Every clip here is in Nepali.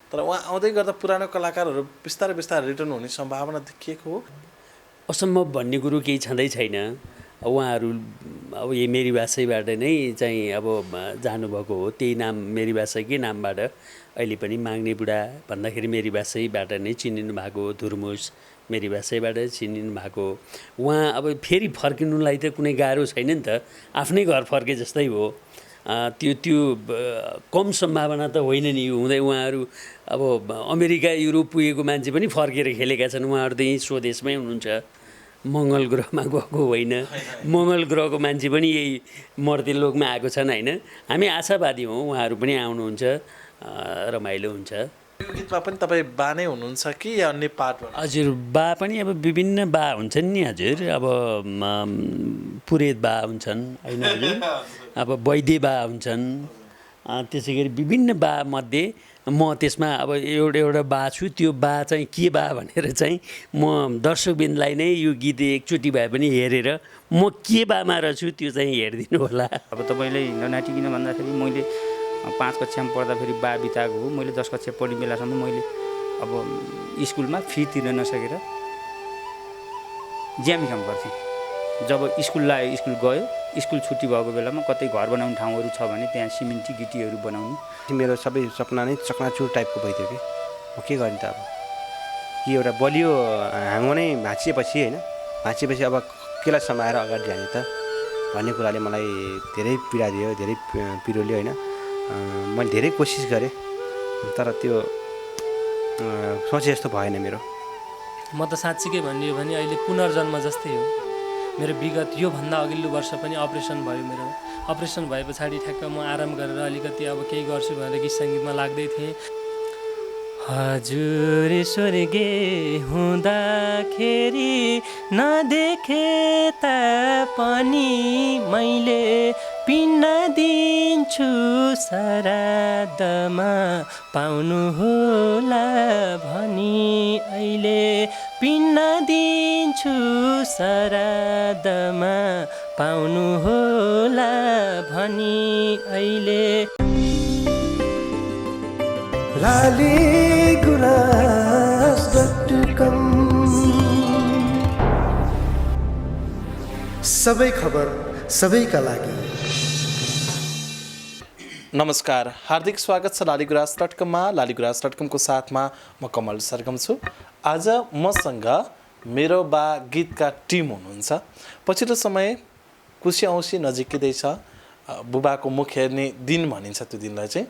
तर उहाँ आउँदै गर्दा पुरानो कलाकारहरू बिस्तारै बिस्तारै रिटर्न हुने सम्भावना देखिएको हो। असम्भव भन्ने कुरो केही छँदै छैन। उहाँहरू अब यही मेरी भाषैबाट नै चाहिँ अब जानुभएको हो। त्यही नाम मेरी भाषैकै नामबाट अहिले पनि माग्ने बुढा भन्दाखेरि मेरी भाषैबाट नै चिनिनु भएको हो। धुर्मुस मेरी भाषैबाट चिनिनु भएको हो। उहाँ अब फेरि फर्किनुलाई त कुनै गाह्रो छैन नि त, आफ्नै घर फर्के जस्तै हो। त्यो कम सम्भावना त होइन नि हुँदै। उहाँहरू अब अमेरिका युरोप पुगेको मान्छे पनि फर्केर खेलेका छन्। उहाँहरू त यहीँ स्वदेशमै हुनुहुन्छ, मङ्गल ग्रहमा गएको होइन। मङ्गल ग्रहको मान्छे पनि यही मर्त्यलोकमा आएको छन् होइन। हामी आशावादी हौँ, उहाँहरू पनि आउनुहुन्छ, रमाइलो हुन्छ। यो गीतमा पनि तपाईँ बा नै हुनुहुन्छ कि या अन्य पार्टबाट? हजुर, बा पनि अब विभिन्न बा हुन्छन् नि हजुर। अब पुरेत बा हुन्छन् होइन हजुर, अब वैद्य बा हुन्छन्। त्यसै गरी विभिन्न बा मध्ये म त्यसमा अब एउटा बा छु। त्यो बा चाहिँ के बा भनेर चाहिँ म दर्शकबिन्दलाई नै यो गीत एकचोटि भए पनि हेरेर म के बामा रहेछु त्यो चाहिँ हेरिदिनु होला। अब तपाईँले ननाटिकन भन्दाखेरि मैले 5 कक्षामा पढ्दाखेरि बा बिताएको हो। मैले 10 कक्षा पढ्ने बेलासम्म मैले अब स्कुलमा फी तिर्न नसकेर ज्यामी काम गर्थेँ। जब स्कुल गयो, स्कुल छुट्टी भएको बेलामा कतै घर बनाउने ठाउँहरू छ भने त्यहाँ सिमेन्टी गिटीहरू बनाउने। मेरो सबै सपना नै चकनाचुर टाइपको भइदियो कि म के गर्ने त अब। कि एउटा बलियो हाँगो नै भाँचिएपछि होइन, भाँचिएपछि अब केलाई समाएर अगाडि जाने त भन्ने कुराले मलाई धेरै पीडा दियो, धेरै पिरोल्यो होइन। मैले धेरै कोसिस गरेँ तर त्यो सोचे जस्तो भएन मेरो। म त साँच्चीकै भन्ने हो भने अहिले पुनर्जन्म जस्तै हो मेरो। विगत योभन्दा अघिल्लो वर्ष पनि अपरेसन भयो मेरो। अपरेसन भए पछाडि ठ्याक्क म आराम गरेर अलिकति अब केही गर्छु भनेर गीत सङ्गीतमा लाग्दै थिएँ। हजुर स्वर्गे हुँदाखेरि नदेखे तापनि मैले पिण्ड दिन्छु श्राद्धमा पाउनु होला भनी। अहिले पिण्ड दिन्छु श्राद्धमा पाउनु होला भनी। अहिले laligulaas.com सबै खबर सबैका लागि। नमस्कार, हार्दिक स्वागत छ लालीगुराँस.com-मा। लालीगुराँस.com-को साथमा म कमल सरगम छु। आज मसँग मेरो बा गीतका टिम हुनुहुन्छ। पछिल्लो समय कुशी औँसी नजिकिँदैछ। बुबाको मुख हेर्ने दिन भनिन्छ त्यो दिनलाई चाहिँ।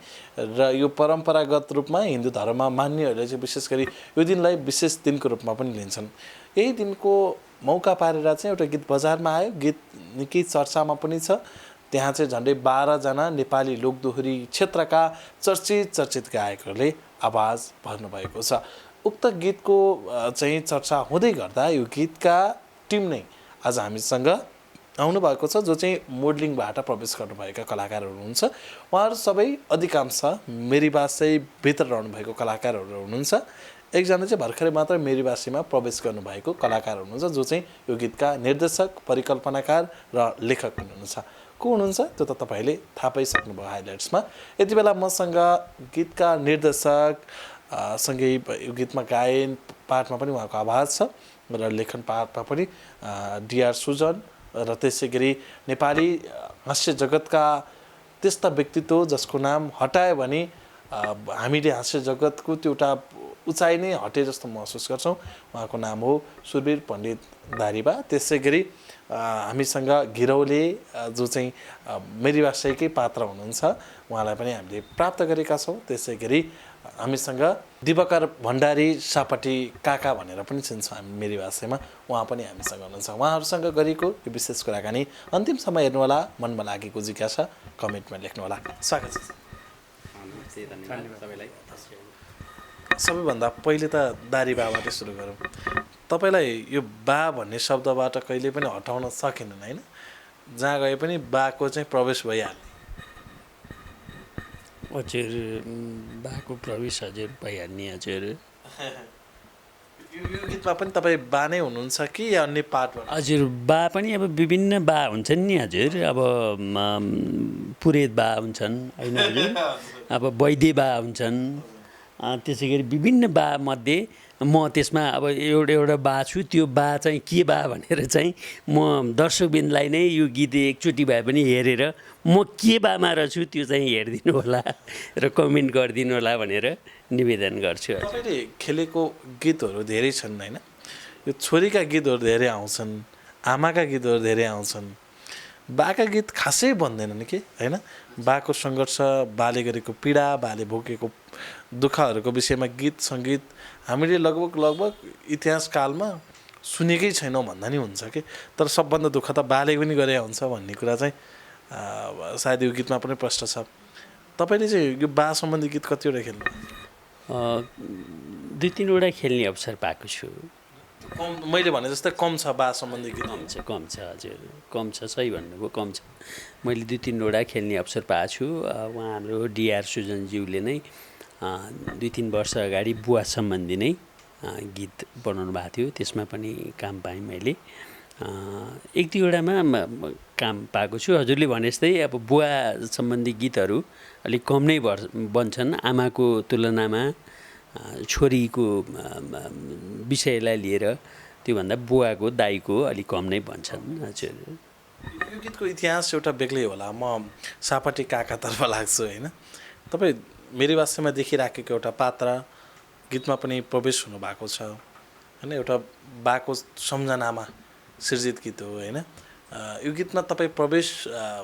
र यो परम्परागत रूपमा हिन्दू धर्ममा मान्नेहरूले चाहिँ विशेष गरी यो दिनलाई विशेष दिनको रूपमा पनि लिन्छन्। यही दिनको मौका पारेर चाहिँ एउटा गीत बजारमा आयो। गीत निकै चर्चामा पनि छ। त्यहाँ चाहिँ झन्डै 12 जना नेपाली लोकदोहोरी क्षेत्रका चर्चित गायकहरूले आवाज भर्नुभएको छ। उक्त गीतको चाहिँ चर्चा हुँदै गर्दा यो गीतका टिम नै आज हामीसँग आउनु भएको छ, जो चाहिँ मोडलिङबाट प्रवेश गर्नुभएका कलाकारहरू हुनुहुन्छ। उहाँहरू सबै अधिकांश मेरी भाषैभित्र रहनुभएको कलाकारहरू हुनुहुन्छ। एकजना चाहिँ भर्खरै मात्र मेरी भाषीमा प्रवेश गर्नुभएको कलाकार हुनुहुन्छ, जो चाहिँ यो गीतका निर्देशक, परिकल्पनाकार र लेखक पनि हुनुहुन्छ। को हुनुहुन्छ त्यो त तपाईँले थाहा पाइसक्नुभयो हाइलाइट्समा। यति बेला मसँग गीतका निर्देशक सँगै यो गीतमा गायन पाठमा पनि उहाँको आवाज छ र लेखन पाठमा पनि डिआर सुजन र त्यसै गरी नेपाली हास्य जगतका त्यस्ता व्यक्तित्व जसको नाम हटायो भने हामीले हास्य जगतको त्यो एउटा उचाइ नै हटे जस्तो महसुस गर्छौँ। उहाँको नाम हो सुरवीर पण्डित दारिबा। त्यसै गरी हामीसँग घिरौले, जो चाहिँ मेरी भाषैकै पात्र हुनुहुन्छ, उहाँलाई पनि हामीले प्राप्त गरेका छौँ। त्यसै गरी हामीसँग दिवाकर भण्डारी सापटी काका भनेर पनि चिन्छौँ हामी मेरी भाषामा, उहाँ पनि हामीसँग हुनुहुन्छ। उहाँहरूसँग गरेको यो विशेष कुराकानी अन्तिमसम्म हेर्नुहोला। मनमा लागेको जिज्ञासा कमेन्टमा लेख्नुहोला। स्वागत छ। सबैभन्दा पहिले त दारिबाबाट सुरु गरौँ। तपाईँलाई यो बा भन्ने शब्दबाट कहिले पनि हटाउन सकेनन् होइन? जहाँ गए पनि बाको चाहिँ प्रवेश भइहाल्ने। हजुर, बाको प्रवेश हजुर भइहाल्ने हजुर। यो गीतमा पनि तपाईँ बा नै हुनुहुन्छ कि या अन्य पार्टबाट? हजुर, बा पनि अब विभिन्न बा हुन्छन् नि हजुर। अब पुरेत बा हुन्छन् होइन हजुर, अब वैद्य बा हुन्छन्। त्यसै गरी विभिन्न बामध्ये म त्यसमा अब एउटा बा छु, त्यो बा चाहिँ के बा भनेर चाहिँ म दर्शकबिनलाई नै यो गीत एकचोटि भए पनि हेरेर म के बामा रहेछु त्यो चाहिँ हेरिदिनु होला र कमेन्ट गरिदिनु होला भनेर निवेदन गर्छु। तपाईँले खेलेको गीतहरू धेरै छन् होइन, यो छोरीका गीतहरू धेरै आउँछन्, आमाका गीतहरू धेरै आउँछन्, बाका गीत खासै भन्दैनन् कि होइन। बाको सङ्घर्ष, बाले गरेको पीडा, बाले भोगेको दुःखहरूको विषयमा गीत सङ्गीत हामीले लगभग इतिहास कालमा सुनेकै छैनौँ भन्दा नि हुन्छ कि। तर सबभन्दा दुःख त बाले पनि गरे हुन्छ भन्ने कुरा चाहिँ सायद यो गीतमा पनि प्रष्ट छ। तपाईँले चाहिँ यो बा सम्बन्धी गीत कतिवटा खेल्नु? 2-3वटा खेल्ने अवसर पाएको छु। कम, मैले भने जस्तै कम छ बा सम्बन्धी गीत? कम छ हजुर, कम छ, सही भन्नुभयो, कम छ। मैले 2-3वटा खेल्ने अवसर पाएको छु। उहाँ हाम्रो डिआर सुजनज्यूले नै 2-3 वर्ष अगाडि बुवा सम्बन्धी नै गीत बनाउनु भएको थियो, त्यसमा पनि काम पाएँ मैले। 1-2वटामा काम पाएको छु। हजुरले भने जस्तै अब बुवा सम्बन्धी गीतहरू अलिक कम नै बन्छन्, आमाको तुलनामा छोरीको विषयलाई लिएर त्योभन्दा बुवाको दाइको अलिक कम नै भन्छन्। हजुर, यो गीतको इतिहास एउटा बेग्लै होला। म सापटी काकातर्फ लाग्छु होइन। तपाईँ मेरी वास्तवमा देखिराखेको एउटा पात्र गीतमा पनि प्रवेश हुनुभएको छ होइन, एउटा बाको सम्झनामा सृजित गीत हो होइन। यो गीतमा तपाईँ प्रवेश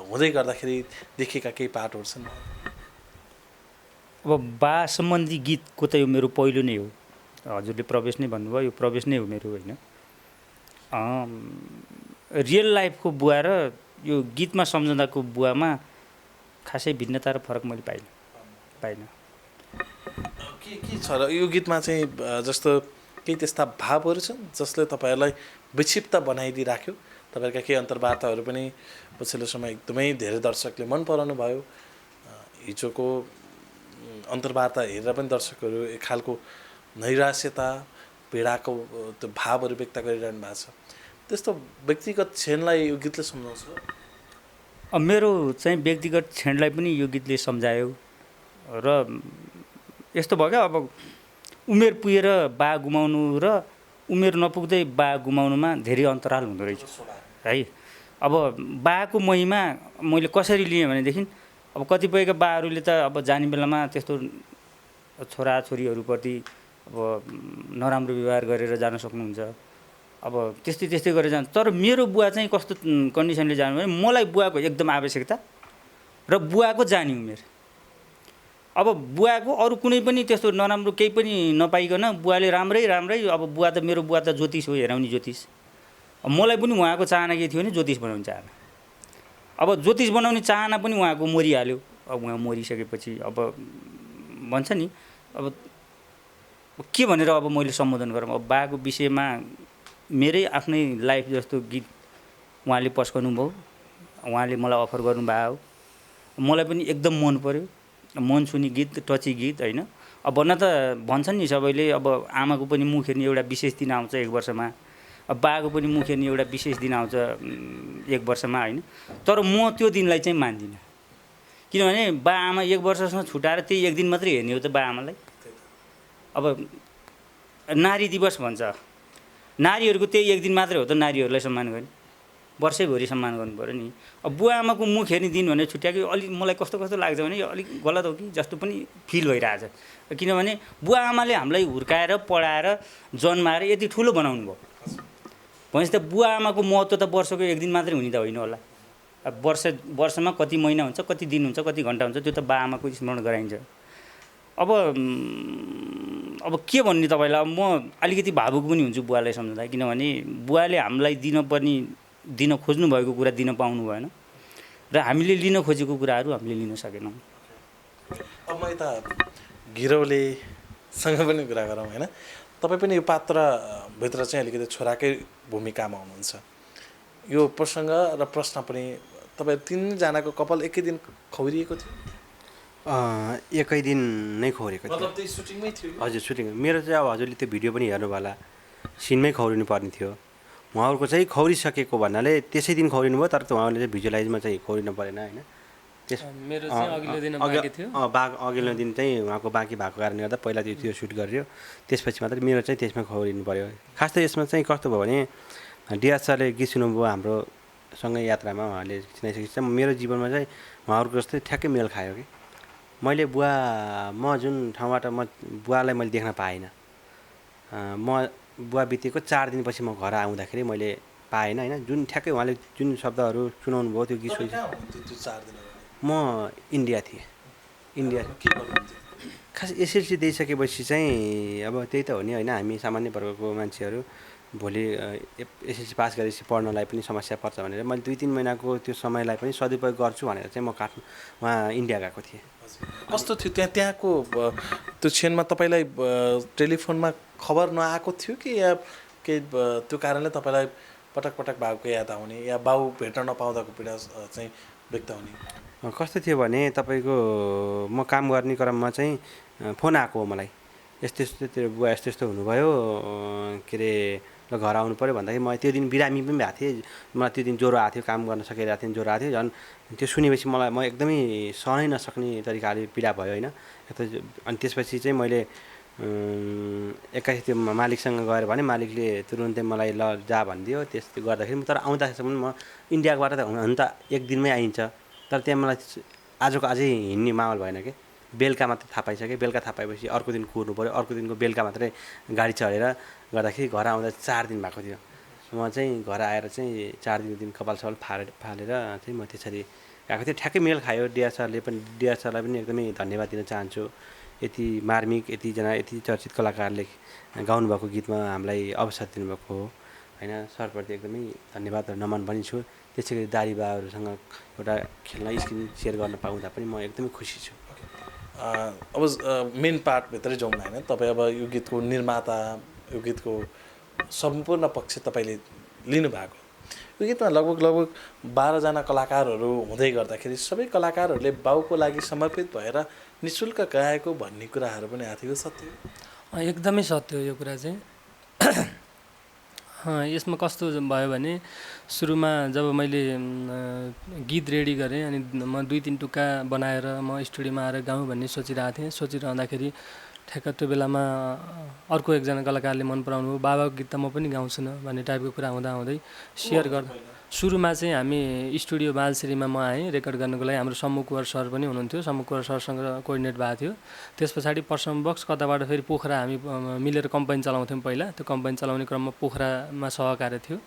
हुँदै गर्दाखेरि देखेका केही पाटहरू छन्? अब बा सम्बन्धी गीतको त यो मेरो पहिलो नै हो। हजुरले प्रवेश नै भन्नुभयो, यो प्रवेश नै हो मेरो होइन। रियल लाइफको बुवा र यो गीतमा सम्झँदाको बुवामा खासै भिन्नता र फरक मैले पाइनँ। के छ र यो गीतमा चाहिँ जस्तो केही त्यस्ता भावहरू छन् जसले तपाईँहरूलाई विक्षिप्त बनाइदिइराख्यो? तपाईँहरूका केही अन्तर्वार्ताहरू पनि पछिल्लो समय एकदमै धेरै दर्शकले मन पराउनु भयो। हिजोको अन्तर्वार्ता हेरेर पनि दर्शकहरू एक खालको नैराश्यता, पीडाको त्यो भावहरू व्यक्त गरिरहनु भएको छ। त्यस्तो व्यक्तिगत क्षणलाई यो गीतले सम्झाउँछ? मेरो चाहिँ व्यक्तिगत क्षणलाई पनि यो गीतले सम्झायो र यस्तो भयो क्या, अब उमेर पुगेर बा गुमाउनु र उमेर नपुग्दै बा गुमाउनुमा धेरै अन्तराल हुँदो रहेछ है। अब बाको महिमा मैले कसरी लिएँ भनेदेखि अब कतिपयका बाहरूले त अब जाने बेलामा त्यस्तो छोराछोरीहरूप्रति अब नराम्रो व्यवहार गरेर जान सक्नुहुन्छ, अब त्यस्तै गरेर जान्छ। तर मेरो बुवा चाहिँ कस्तो कन्डिसनले जानु भने मलाई बुवाको एकदम आवश्यकता र बुवाको जाने उमेर। अब बुवाको अरू कुनै पनि त्यस्तो नराम्रो केही पनि नपाइकन बुवाले राम्रै अब बुवा त मेरो बुवा त ज्योतिष हो, हेराउने ज्योतिष। मलाई पनि उहाँको चाहना के थियो भने ज्योतिष बनाउने चाहना। अब ज्योतिष बनाउने चाहना पनि उहाँको मरिहाल्यो। अब उहाँ मरिसकेपछि अब भन्छ नि अब के भनेर अब मैले सम्बोधन गरौँ। अब बाको विषयमा मेरै आफ्नै लाइफ जस्तो गीत उहाँले पस्कनु भयो, उहाँले मलाई अफर गर्नुभयो, मलाई पनि एकदम मन पर्यो। मन छुने गीत, टची गीत होइन। अब भन्न त भन्छन् नि सबैले अब आमाको पनि मुख हेर्ने एउटा विशेष दिन आउँछ 1 वर्षमा, अब बाको पनि मुख हेर्ने एउटा विशेष दिन आउँछ 1 वर्षमा होइन। तर म त्यो दिनलाई चाहिँ मान्दिनँ, किनभने बा आमा 1 वर्षसँग छुटाएर त्यही 1 दिन मात्रै हेर्ने हो त बा आमालाई। अब नारी दिवस भन्छ, नारीहरूको त्यही 1 दिन मात्रै हो त नारीहरूलाई सम्मान गर्ने, वर्षैभरि सम्मान गर्नु पऱ्यो नि। अब बुवा आमाको मुख हेर्ने दिन भनेर छुट्याएको अलिक मलाई कस्तो लाग्छ भने यो अलिक गलत हो कि जस्तो पनि फिल भइरहेछ। किनभने बुवा आमाले हामीलाई हुर्काएर पढाएर जन्माएर यति ठुलो बनाउनु भयो भनेपछि त बुवा आमाको महत्त्व त वर्षको 1 दिन मात्रै हुने त होइन होला। अब वर्षमा कति महिना हुन्छ, कति दिन हुन्छ, कति घन्टा हुन्छ, त्यो त बा आमाको स्मरण गराइन्छ। अब के भन्ने तपाईँलाई, अब म अलिकति भावुक पनि हुन्छु बुवालाई सम्झँदा, किनभने बुवाले हामीलाई दिन खोज्नु भएको कुरा दिन पाउनु भएन र हामीले लिन खोजेको कुराहरू हामीले लिन सकेनौँ। अब म यता घिरौलेसँग पनि कुरा गरौँ होइन। तपाईँ पनि यो पात्रभित्र चाहिँ अलिकति छोराकै भूमिकामा हुनुहुन्छ। यो प्रसङ्ग र प्रश्न पनि तपाईँ 3जनाको कपाल एकै दिन खौरिएको थियो? एकै दिन नै खौरेको थियो। मतलब त्यही सुटिङमै थियो? हजुर, सुटिङ। मेरो चाहिँ अब हजुरले त्यो भिडियो पनि हेर्नु होला, सिनमै खौरिनु पर्ने थियो। उहाँहरूको चाहिँ खौरिसकेको भन्नाले त्यसै दिन खौरिनु भयो, तर उहाँले चाहिँ भिजुअलाइजमा चाहिँ खौरिनु परेन होइन। त्यस मेरो चाहिँ अघिल्लो दिन बाँकी थियो। अघिल्लो दिन चाहिँ उहाँको बाँकी भएको कारणले गर्दा पहिला त्यो सुट गरियो, त्यसपछि मात्रै मेरो चाहिँ त्यसमा खबरिनु पऱ्यो। खास त यसमा चाहिँ कस्तो भयो भने डिआर सरले गीत सुन्नुभयो हाम्रो सँगै यात्रामा, उहाँले चिनाइसकेपछि मेरो जीवनमा चाहिँ उहाँहरूको जस्तै ठ्याक्कै मेल खायो कि मैले म जुन ठाउँबाट बुवालाई मैले देख्न पाइनँ, म बुवा बितेको 4 दिनपछि म घर आउँदाखेरि मैले पाएन होइन, जुन ठ्याक्कै उहाँले जुन शब्दहरू सुनाउनु भयो त्यो गीत सुनि त्यो 4 दिन म इन्डिया थिएँ। इन्डिया के गर्नुहुन्थ्यो? खास एसएलसी दिइसकेपछि चाहिँ अब त्यही त हो नि होइन, हामी सामान्य वर्गको मान्छेहरू भोलि एसएलसी पास गरेपछि पढ्नलाई पनि समस्या पर्छ भनेर मैले 2-3 महिनाको त्यो समयलाई पनि सदुपयोग गर्छु भनेर चाहिँ म वहाँ इन्डिया गएको थिएँ। कस्तो थियो त्यहाँको त्यो क्षणमा तपाईँलाई टेलिफोनमा खबर नआएको थियो कि या के त्यो कारणले तपाईँलाई पटक पटक बाबुको याद आउने या बाबु भेट्न नपाउँदाको पीडा चाहिँ व्यक्त हुने? कस्तो थियो भने तपाईँको म काम गर्ने क्रममा चाहिँ फोन आएको हो मलाई, यस्तो यस्तो त्यो बुवा यस्तो यस्तो हुनुभयो, के अरे ल घर आउनु पऱ्यो भन्दाखेरि म त्यो दिन बिरामी पनि भएको थिएँ, मलाई त्यो दिन ज्वरो आएको थियो, काम गर्न सकिरहेको थिएँ, ज्वरो आएको थियो। झन् त्यो सुनेपछि म एकदमै सहनै नसक्ने तरिकाले पीडा भयो होइन। अनि त्यसपछि चाहिँ मैले एक्कासी त्यो मालिकसँग गएर भने मालिकले तुरुन्तै मलाई ल जा भनिदियो। त्यस्तो गर्दाखेरि तर आउँदासम्म म इन्डियाबाट त हुन त 1 दिनमै आइन्छ, तर त्यहाँ मलाई आजको आजै हिँड्ने माहौल भएन कि, बेलुका मात्रै थाहा पाइसकेँ। बेलुका थाहा पाएपछि अर्को दिन कुर्नु पऱ्यो, अर्को दिनको बेलुका मात्रै गाडी चढेर गर्दाखेरि घर आउँदा 4 दिन भएको थियो। म चाहिँ घर आएर चाहिँ 4 दिनको दिन कपाल सपाल फालेर चाहिँ म त्यसरी गएको थिएँ। ठ्याक्कै मेल खायो। डिआर सरलाई पनि एकदमै धन्यवाद दिन चाहन्छु। यति मार्मिक, यतिजना यति चर्चित कलाकारले गाउनुभएको गीतमा हामीलाई अवसर दिनुभएको हो होइन, सरप्रति एकदमै धन्यवाद र नमन पनि छु। त्यसै गरी दारी बाहरूसँग एउटा खेल्न स्क्रिन सेयर गर्न पाउँदा पनि म एकदमै खुसी छु। अब मेन पार्टभित्रै जाउँ होइन, तपाईँ अब यो गीतको निर्माता, यो गीतको सम्पूर्ण पक्ष तपाईँले लिनुभएको। यो गीतमा लगभग 12 जना कलाकारहरू हुँदै गर्दाखेरि सबै कलाकारहरूले बाउको लागि समर्पित भएर निःशुल्क गाएको भन्ने कुराहरू पनि आएको थियो, सत्य? एकदमै सत्य हो यो कुरा चाहिँ। यसमा कस्तो भयो भने सुरुमा जब मैले गीत रेडी गरेँ अनि म 2-3 टुक्का बनाएर म स्टुडियोमा आएर गाउँ भन्ने सोचिरहेको थिएँ। सोचिरहँदाखेरि ठ्याक्क त्यो बेलामा अर्को एकजना कलाकारले मन पराउनु भयो, बाबाको गीत त म पनि गाउँछु न भन्ने टाइपको कुरा हुँदाहुँदै सेयर गर्दा सुरुमा चाहिँ हामी स्टुडियो बालश्रीमा म आएँ रेकर्ड गर्नुको लागि। हाम्रो सम्मु कुँवर सर पनि हुनुहुन्थ्यो, सम्मु कुँवर सरसँग कोअर्डिनेट भएको थियो। त्यस पछाडि पर्सम बक्स कताबाट फेरि पोखरा हामी मिलेर कम्पनी चलाउँथ्यौँ पहिला। त्यो कम्पनी चलाउने क्रममा पोखरामा सहकार्य थियो।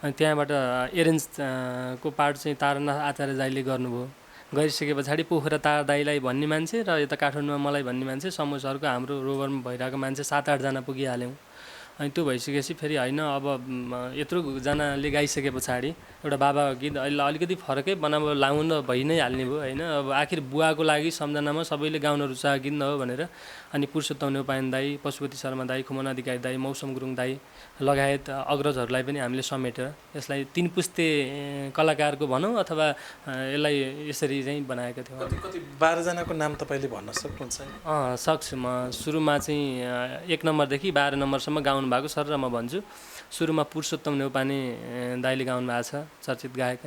अनि त्यहाँबाट एरेन्जको पार्ट चाहिँ तारानाथ आचार्य दाइले गर्नुभयो। गरिसके पछाडि पोखरा तारा दाइलाई भन्ने मान्छे र यता काठमाडौँमा मलाई भन्ने मान्छे, सम्मु सरको हाम्रो रोभरमा भइरहेको मान्छे 7-8 जना पुगिहाल्यौँ। अनि त्यो भइसकेपछि फेरि होइन अब यत्रोजनाले गाइसके पछाडि एउटा बाबाको गीत अहिले अलिकति फरकै बनाउन लाउन भइ नै हाल्ने भयो होइन। अब आखिर बुवाको लागि सम्झनामा सबैले गाउन रुचाएको गीत न हो भनेर अनि पुरुषोत्तम नेउपाने दाई, पशुपति शर्मा दाई, खुमन अधिकारी दाई, मौसम गुरुङ दाई लगायत अग्रजहरूलाई पनि हामीले समेटेर यसलाई 3 पुस्ते कलाकारको भनौँ अथवा यसलाई यसरी चाहिँ बनाएका थियौँ। कति 12 जनाको नाम तपाईँले भन्न सक्नुहुन्छ? सक्छु। म सुरुमा चाहिँ 1 नम्बरदेखि 12 नम्बरसम्म गाउनु भएको सर र म भन्छु। सुरुमा पुरुषोत्तम नेउपाने दाइले गाउनु भएको छ, चर्चित गायक,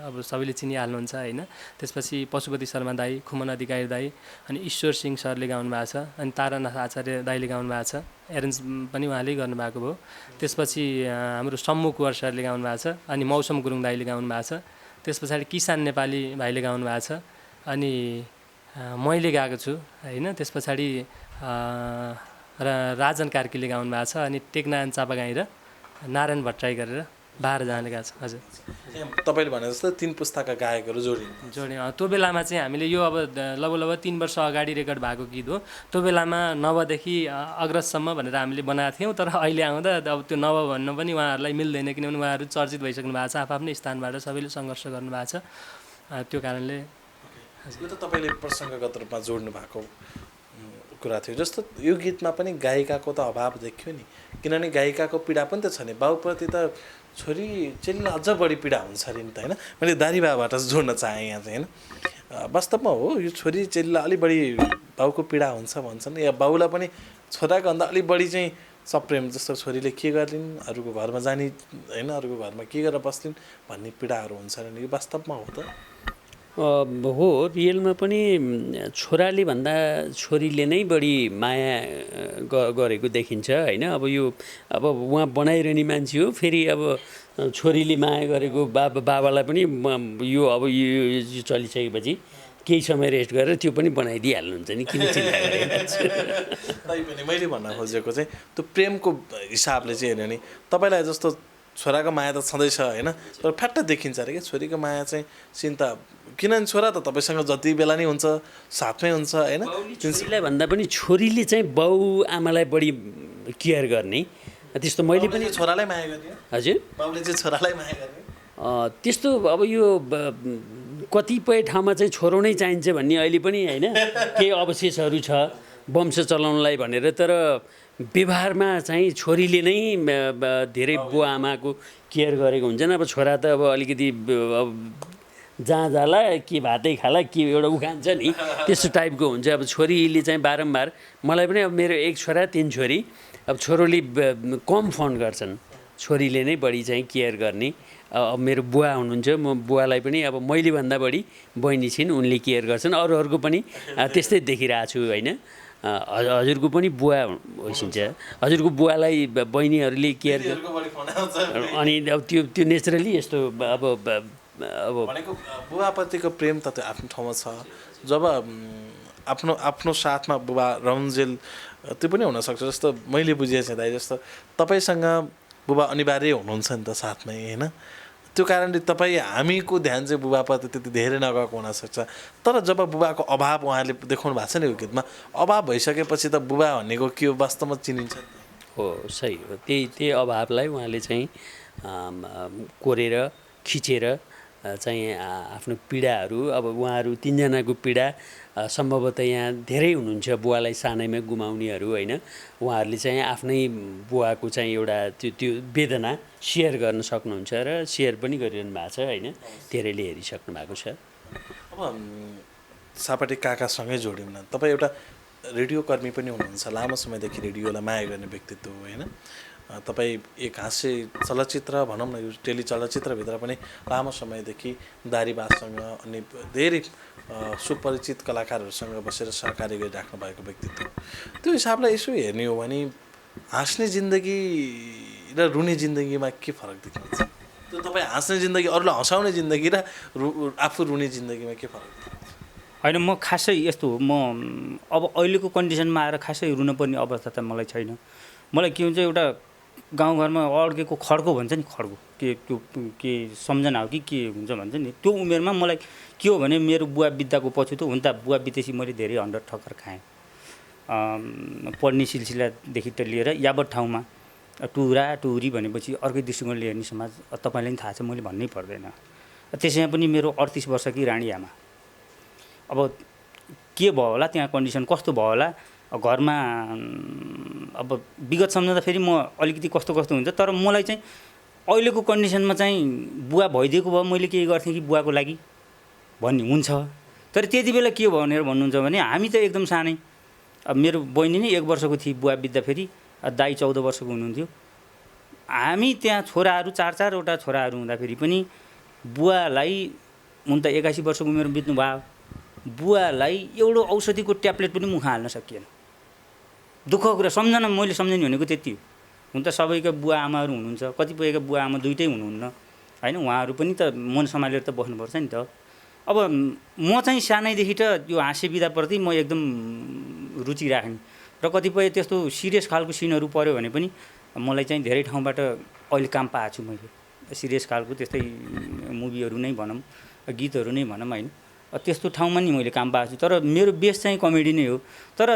अब सबैले चिनिहाल्नुहुन्छ होइन। त्यसपछि पशुपति शर्मा दाई, खुमन अधिकारी दाई अनि ईश्वर सिंह सरले गाउनु भएको छ। अनि तारानाथ आचार्य दाइले गाउनु भएको छ, एरेन्ज पनि उहाँले गर्नुभएको भयो। त्यसपछि हाम्रो सम्मु कुँवर सरले गाउनु भएको छ, अनि मौसम गुरुङ दाइले गाउनु भएको छ। त्यस पछाडि किसान नेपाली भाइले गाउनु भएको छ, अनि मैले गाएको छु होइन। त्यस पछाडि राजन कार्कीले गाउनु भएको छ, अनि टेकनारायण चापागाई र नारायण भट्टराई गरेर 12 जनाले गाएको छ। हजुर, तपाईँले भने जस्तो 3 पुस्ताका गायकहरू जोडिन्। त्यो बेलामा चाहिँ हामीले यो अब लगभग 3 वर्ष अगाडि रेकर्ड भएको गीत हो। त्यो बेलामा नवदेखि अग्रजसम्म भनेर हामीले बनाएको थियौँ, तर अहिले आउँदा अब त्यो नव भन्न पनि उहाँहरूलाई मिल्दैन, किनभने उहाँहरू चर्चित भइसक्नु भएको छ, आफ्नै स्थानबाट सबैले सङ्घर्ष गर्नुभएको छ। त्यो कारणले यो त तपाईँले प्रसङ्गगत रूपमा जोड्नु भएको कुरा थियो। जस्तो यो गीतमा पनि गायिकाको त अभाव देखियो नि, किनभने गायिकाको पीडा पनि त छ नि। बाउप्रति त छोरी चेलीलाई अझ बढी पीडा हुन्छ अरे नि त होइन। मैले दारी बाबाट जोड्न चाहेँ यहाँ चाहिँ होइन। वास्तवमा हो, यो छोरी चेलीलाई अलिक बढी बाउको पीडा हुन्छ भन्छन्, या बाउलाई पनि छोराको भन्दा अलिक बढी चाहिँ सप्रेम, जस्तो छोरीले के गर्लिन्, अरूको घरमा जाने होइन, अरूको घरमा के गरेर बस्लिन् भन्ने पीडाहरू हुन्छ र यो वास्तवमा हो त? हो रियलमा पनि छोराले भन्दा छोरीले नै बढी माया गरेको देखिन्छ होइन। अब उहाँ बनाइरहने मान्छे हो, फेरि अब छोरीले माया गरेको बाबालाई पनि यो चलिसकेपछि केही समय रेस्ट गरेर त्यो पनि बनाइदिइहाल्नुहुन्छ नि, किन चिन्ता गरेको। तैपनि मैले भन्न खोजेको चाहिँ त्यो प्रेमको हिसाबले चाहिँ हेर्यो भने तपाईँलाई जस्तो छोराको माया त छँदैछ होइन, तर फ्याट्ट देखिन्छ अरे क्या छोरीको माया चाहिँ चिन्ता, किनभने छोरा त तपाईँसँग जति बेला नै हुन्छ, साथमै हुन्छ होइन। छोरीलाई भन्दा पनि छोरीले चाहिँ बाउ आमालाई बढी केयर गर्ने त्यस्तो मैले पनि छोरालाई माया गर्ने, हजुर बाउले चाहिँ छोरालाई माया गर्ने त्यस्तो अब यो कतिपय ठाउँमा चाहिँ छोरो नै चाहिन्छ भन्ने अहिले पनि होइन केही अवशेषहरू छ वंश चलाउनलाई भनेर, तर व्यवहारमा चाहिँ छोरीले नै धेरै बुवा आमाको केयर गरेको हुन्छन्। अब छोरा त अब अलिकति अब जहाँ जाला के भातै खाला के एउटा उखान्छ नि त्यस्तो टाइपको हुन्छ। अब छोरीले चाहिँ बारम्बार मलाई पनि अब मेरो एक छोरा 3 छोरी, अब छोरोले कम फोन गर्छन्, छोरीले नै बढी चाहिँ केयर गर्ने। अब मेरो बुवा हुनुहुन्छ, म बुवालाई पनि अब मैले भन्दा बढी बहिनी छिन्, उनले केयर गर्छन्। अरूहरूको पनि त्यस्तै देखिरहेको छु होइन। हजुरको पनि बुवा होइसिन्छ, हजुरको बुवालाई बहिनीहरूले केयर अनि अब त्यो नेचुरली यस्तो अब भनेको बुवाप्रतिको प्रेम त त्यो आफ्नो ठाउँमा छ। जब आफ्नो साथमा बुबा रन्जेल त्यो पनि हुनसक्छ, जस्तो मैले बुझेको चाहिँ दाइ जस्तो तपाईँसँग बुबा अनिवार्य हुनुहुन्छ नि त साथमै होइन, त्यो कारणले तपाईँ हामीको ध्यान चाहिँ बुबाप्रति त्यति धेरै नगएको हुनसक्छ। तर जब बुबाको अभाव उहाँले देखाउनु भएको छ नि यो गीतमा, अभाव भइसकेपछि त बुबा भनेको के हो वास्तवमा चिनिन्छ हो। सही हो, त्यही अभावलाई उहाँले चाहिँ कोरेर खिचेर चाहिँ आफ्नो पीडाहरू, अब उहाँहरू 3 जनाको पीडा सम्भवतः यहाँ धेरै हुनुहुन्छ बुवालाई सानैमा गुमाउनेहरू होइन, उहाँहरूले चाहिँ आफ्नै बुवाको चाहिँ एउटा त्यो वेदना सेयर गर्न सक्नुहुन्छ र सेयर पनि गरिरहनु भएको छ होइन, धेरैले हेरिसक्नु भएको छ। अब सापाटी काकासँगै जोड्यौँ न, तपाईँ एउटा रेडियो कर्मी पनि हुनुहुन्छ, लामो समयदेखि रेडियोलाई माया गर्ने व्यक्तित्व हो होइन। तपाईँ एक हास्य चलचित्र भनौँ न, यो टेलिचलचित्रभित्र पनि लामो समयदेखि दारीबाजसँग अनि धेरै सुपरिचित कलाकारहरूसँग बसेर सहकारी गरिराख्नु भएको व्यक्तित्व। त्यो हिसाबलाई यसो हेर्ने हो भने हाँस्ने जिन्दगी र रुने जिन्दगीमा के फरक देखिन्छ? त्यो तपाईँ हाँस्ने जिन्दगी, अरूलाई हँसाउने जिन्दगी र आफू रुने जिन्दगीमा के फरक देखिन्छ? होइन, म खासै यस्तो हो, म अब अहिलेको कन्डिसनमा आएर खासै रुनुपर्ने अवस्था त मलाई छैन। मलाई के हुन्छ, एउटा गाउँघरमा अड्केको खड्को भन्छ नि, खड्को के सम्झना हो कि के हुन्छ भन्छ नि, त्यो उमेरमा मलाई के हो भने मेरो बुवा बित्दाको पछुतो हुन त बुवा बितेपछि मैले धेरै हन्डर ठक्कर खाएँ। पढ्ने सिलसिलादेखि त लिएर यावत ठाउँमा टुरा टुरी भनेपछि अर्कै दृष्टिकोणले हेर्ने समाज तपाईँलाई पनि थाहा छ, मैले भन्नै पर्दैन। त्यसैमा पनि मेरो 38 वर्षकी रानी आमा, अब के भयो होला, त्यहाँ कन्डिसन कस्तो भयो होला घरमा, अब विगत सम्झँदा फेरि म अलिकति कस्तो हुन्छ, तर मलाई चाहिँ अहिलेको कन्डिसनमा चाहिँ बुवा भइदिएको भए मैले केही गर्थेँ कि बुवाको लागि भन्ने हुन्छ। तर त्यति बेला के भयो भनेर भन्नुहुन्छ भने हामी त एकदम सानै, अब मेरो बहिनी नै 1 वर्षको थिए बुवा बित्दाखेरि, दाइ 14 वर्षको हुनुहुन्थ्यो। हामी त्यहाँ छोराहरू 4-4वटा छोराहरू हुँदाखेरि पनि बुवालाई, हुन त 81 वर्षको उमेरमा बित्नु भयो, बुवालाई एउटा औषधिको ट्याब्लेट पनि मुख हाल्न सकिएन। दुःखको कुरा, सम्झना मैले सम्झने भनेको त्यति हो। हुन त सबैका बुवा आमाहरू हुनुहुन्छ, कतिपयका बुवा आमा दुइटै हुनुहुन्न होइन, उहाँहरू पनि त मन सम्हालेर त बस्नुपर्छ नि त। अब म चाहिँ सानैदेखि त यो हाँस्य विधाप्रति म एकदम रुचि राख्ने, र कतिपय त्यस्तो सिरियस खालको सिनहरू पऱ्यो भने पनि मलाई चाहिँ धेरै ठाउँबाट अहिले काम पाएको छु मैले, सिरियस खालको त्यस्तै मुभीहरू नै भनौँ, गीतहरू नै भनौँ होइन, त्यस्तो ठाउँमा नि मैले काम पाएको छु। तर मेरो बेस चाहिँ कमेडी नै हो। तर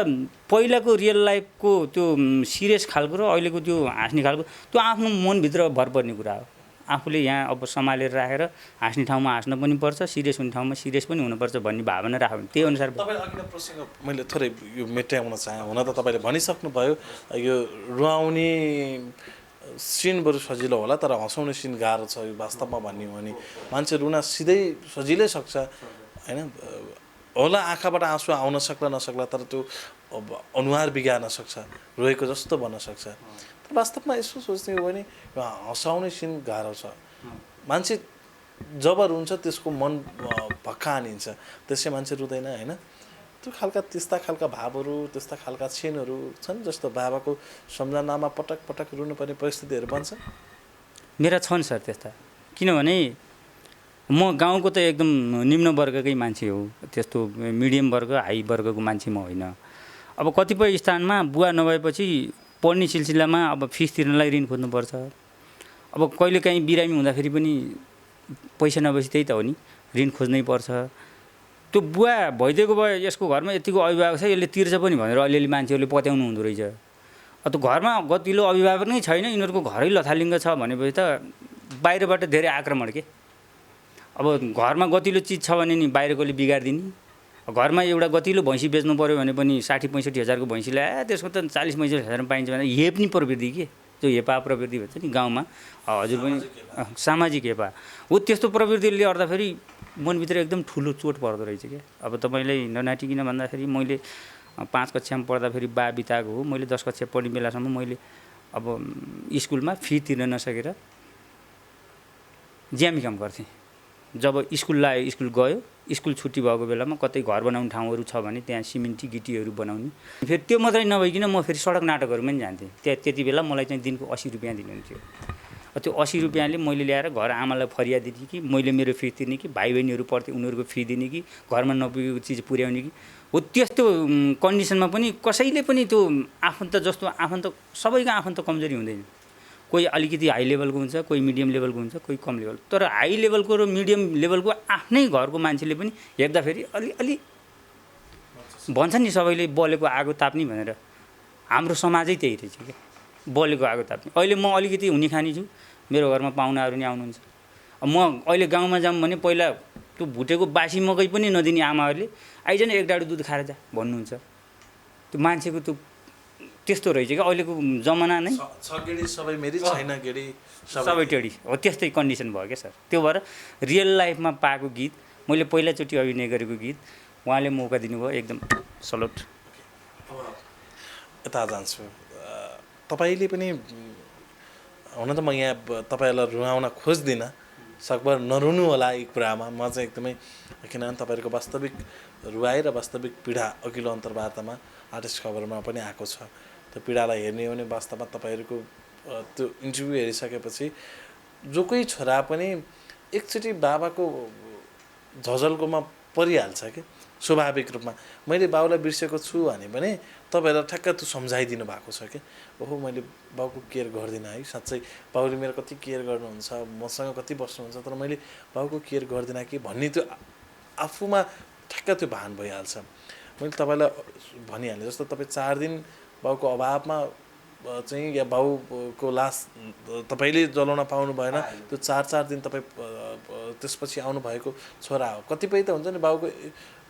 पहिलाको रियल लाइफको त्यो सिरियस खालको र अहिलेको त्यो हाँस्ने खालको त्यो आफ्नो मनभित्र भर पर्ने कुरा हो। आफूले यहाँ अब सम्हालेर राखेर हाँस्ने ठाउँमा हाँस्न पनि पर्छ, सिरियस हुने ठाउँमा सिरियस पनि हुनुपर्छ भन्ने भावना राख्यो भने त्यही अनुसार। तपाईँले अघिल्लो प्रसङ्ग मैले थोरै यो मेटाउन चाहेँ, हुन त तपाईँले भनिसक्नुभयो यो रुवाउने सिन बरु सजिलो होला तर हँसाउने सिन गाह्रो छ यो वास्तवमा भन्ने हो भने। मान्छे रुन सिधै सजिलै सक्छ होइन, होला आँखाबाट आँसु आउन सक्ला नसक्ला, तर त्यो अनुहार बिगार्न सक्छ, रोएको जस्तो बन्न सक्छ। तर वास्तवमा यसो सोच्ने हो भने हँसाउने सिन गाह्रो छ। मान्छे जब रुन्छ त्यसको मन भक्कानिन्छ, त्यसै मान्छे रुँदैन होइन। त्यो खालका त्यस्ता खालका भावहरू, त्यस्ता खालका क्षणहरू छन् जस्तो बाबाको सम्झनामा पटक पटक रुनुपर्ने परिस्थितिहरू बन्छ। मेरा छन् सर त्यस्ता, किनभने म गाउँको त एकदम निम्न वर्गकै मान्छे हो, त्यस्तो मिडियम वर्ग हाई वर्गको मान्छे म होइन। अब कतिपय स्थानमा बुवा नभएपछि पढ्ने सिलसिलामा अब फिस तिर्नलाई ऋण खोज्नुपर्छ। अब कहिलेकाहीँ बिरामी हुँदाखेरि पनि पैसा नभएपछि त्यही त हो नि, ऋण खोज्नै पर्छ। त्यो बुवा भइदिएको भए यसको घरमा यतिको अभिभावक छ, यसले तिर्छ पनि भनेर अलिअलि मान्छेहरूले पत्याउनु हुँदो रहेछ। त्यो घरमा गतिलो अभिभावक नै छैन, यिनीहरूको घरै लथालिङ्ग छ भनेपछि त बाहिरबाट धेरै आक्रमण के। अब घरमा गतिलो चिज छ भने नि बाहिरकोले बिगारिदिने। घरमा एउटा गतिलो भैँसी बेच्नु पऱ्यो भने पनि 60-65 हजारको भैँसी ल्याए त्यसको त 40-45 हजारमा पाइन्छ भने हेप्ने प्रवृत्ति के, जो हेपा प्रवृत्ति भन्छ नि गाउँमा, हजुर पनि सामाजिक हेपा हो। त्यस्तो प्रवृत्तिले गर्दाखेरि मनभित्र एकदम ठुलो चोट पर्दो रहेछ क्या। अब तपाईँले ननाटिकन भन्दाखेरि मैले 5 कक्षामा पढ्दाखेरि बा बिताएको हो। मैले 10 कक्षा पढ्ने बेलासम्म मैले अब स्कुलमा फी तिर्न नसकेर ज्यामी काम गर्थेँ। जब स्कुल लाग्यो, स्कुल गयो, स्कुल छुट्टी भएको बेलामा कतै घर बनाउने ठाउँहरू छ भने त्यहाँ सिमेन्टी गिटीहरू बनाउने। फेरि त्यो मात्रै नभइकन म फेरि सडक नाटकहरूमा पनि जान्थेँ। त्यति बेला मलाई चाहिँ दिनको 80 रुपियाँ दिनुहुन्थ्यो। त्यो 80 रुपियाँले मैले ल्याएर घर आमालाई फरियाद दिने कि मैले मेरो फी तिर्ने कि भाइ बहिनीहरू पढ्थे उनीहरूको फी दिने कि घरमा नपुगेको चिज पुर्याउने कि हो। त्यस्तो कन्डिसनमा पनि कसैले पनि त्यो आफन्त जस्तो आफन्त सबैको आफन्त कमजोरी हुँदैन। कोही अलिकति हाई लेभलको हुन्छ, कोही मिडियम लेभलको हुन्छ, कोही कम लेभल। तर हाई लेभलको र मिडियम लेभलको आफ्नै घरको मान्छेले पनि हेर्दाखेरि अलि भन्छ नि सबैले बलेको आगो ताप्ने भनेर, हाम्रो समाजै त्यही रहेछ क्या, बलेको आगो ताप्ने। अहिले म अलिकति हुने खानी छु, मेरो घरमा पाहुनाहरू नि आउनुहुन्छ। म अहिले गाउँमा जाऊँ भने पहिला त्यो भुटेको बासी मकै पनि नदिने आमाहरूले आइज न 1 डाडु दुध खाएर जा भन्नुहुन्छ। त्यो मान्छेको त्यो त्यस्तो रहेछ क्या अहिलेको जमाना नै। सबै मेरी छैन गेडी सबै टेडी हो, त्यस्तै कन्डिसन भयो क्या सर। त्यो भएर रियल लाइफमा पाएको गीत, मैले पहिलाचोटि अभिनय गरेको गीत उहाँले मौका दिनुभयो, एकदम सल्युट। यता जान्छु, तपाईँले पनि हुन त म यहाँ तपाईँहरूलाई रुवाउन खोज्दिनँ, सकभर नरुनु होला यी कुरामा। म चाहिँ एकदमै, किनभने तपाईँहरूको वास्तविक रुवाई र वास्तविक पीडा अघिल्लो अन्तर्वार्तामा आर्टिस्ट खबरमा पनि आएको छ। त्यो पीडालाई हेर्ने हो भने वास्तवमा तपाईँहरूको त्यो इन्टरभ्यू हेरिसकेपछि जो कोही छोरा पनि एकचोटि बाबाको झझल्कोमा परिहाल्छ कि स्वाभाविक रूपमा। मैले बाउलाई बिर्सेको छु भने पनि तपाईँहरूलाई ठ्याक्क त्यो सम्झाइदिनु भएको छ कि ओहो मैले बाउको केयर गर्दिनँ है, साँच्चै बाउले मेरो कति केयर गर्नुहुन्छ, मसँग कति बस्नुहुन्छ, तर मैले बाउको केयर गर्दिनँ कि भन्ने त्यो आफूमा ठ्याक्क त्यो भान भइहाल्छ। मैले तपाईँलाई भनिहालेँ जस्तो तपाईँ 4 दिन बाउको अभावमा चाहिँ या बाउको लास तपाईँले जलाउन पाउनु भएन, त्यो 4 दिन तपाईँ त्यसपछि आउनुभएको छोरा हो। कतिपय त हुन्छ नि बाउको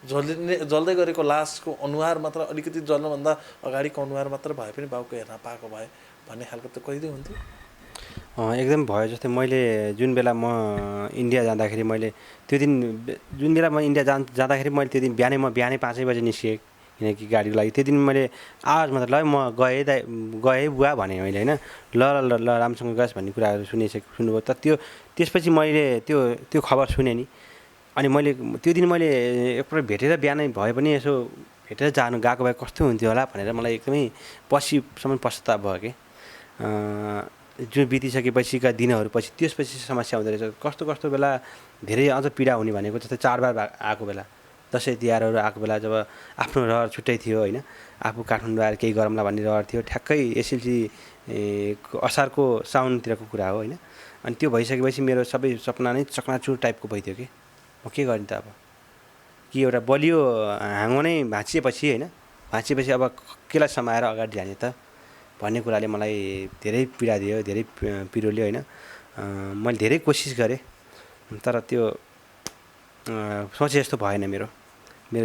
जल्दै गरेको लासको अनुहार मात्र अलिकति जल्नुभन्दा अगाडिको अनुहार मात्र भए पनि बाउको हेर्न पाएको भए भन्ने खालको त कहिले हुन्थ्यो। एकदम भयो। जस्तै मैले जुन बेला म इन्डिया जाँदाखेरि मैले त्यो दिन जुन बेला म इन्डिया जाँदाखेरि मैले त्यो दिन बिहानै 5 बजे निस्केँ किनकि गाडीको लागि। त्यो दिन मैले आवाज मात्र ल म गएँ बुवा भने मैले होइन, ल राम्रोसँग गएस् भन्ने कुराहरू सुन्नुभयो। त त्यसपछि मैले त्यो खबर सुनेँ नि। अनि मैले त्यो दिन मैले एकपल्ट भेटेर बिहानै भए पनि यसो भेटेर गएको भए कस्तो हुन्थ्यो होला भनेर मलाई एकदमै पछिसम्म पश्चाताप भयो कि। जो बितिसकेपछिका दिनहरूपछि त्यसपछि समस्या हुँदो रहेछ। कस्तो बेला धेरै अझ पीडा हुने भनेको जस्तै चाडबाड आएको बेला, दसैँ तिहारहरू आएको बेला जब आफ्नो रहर छुट्टै थियो होइन, आफू काठमाडौँ आएर केही गरौँला भन्ने रहर थियो। ठ्याक्कै एसएलसी असारको साउनतिरको कुरा हो होइन। अनि त्यो भइसकेपछि मेरो सबै सपना नै चकनाचुर टाइपको भइदियो कि म के गर्ने त अब, कि एउटा बलियो हाँगो नै भाँचिएपछि होइन, भाँचिएपछि अब केलाई समाएर अगाडि जाने त भन्ने कुराले मलाई धेरै पीडा दियो, धेरै पिरोल्यो होइन। मैले धेरै कोसिस गरेँ तर त्यो सोचे जस्तो भएन मेरो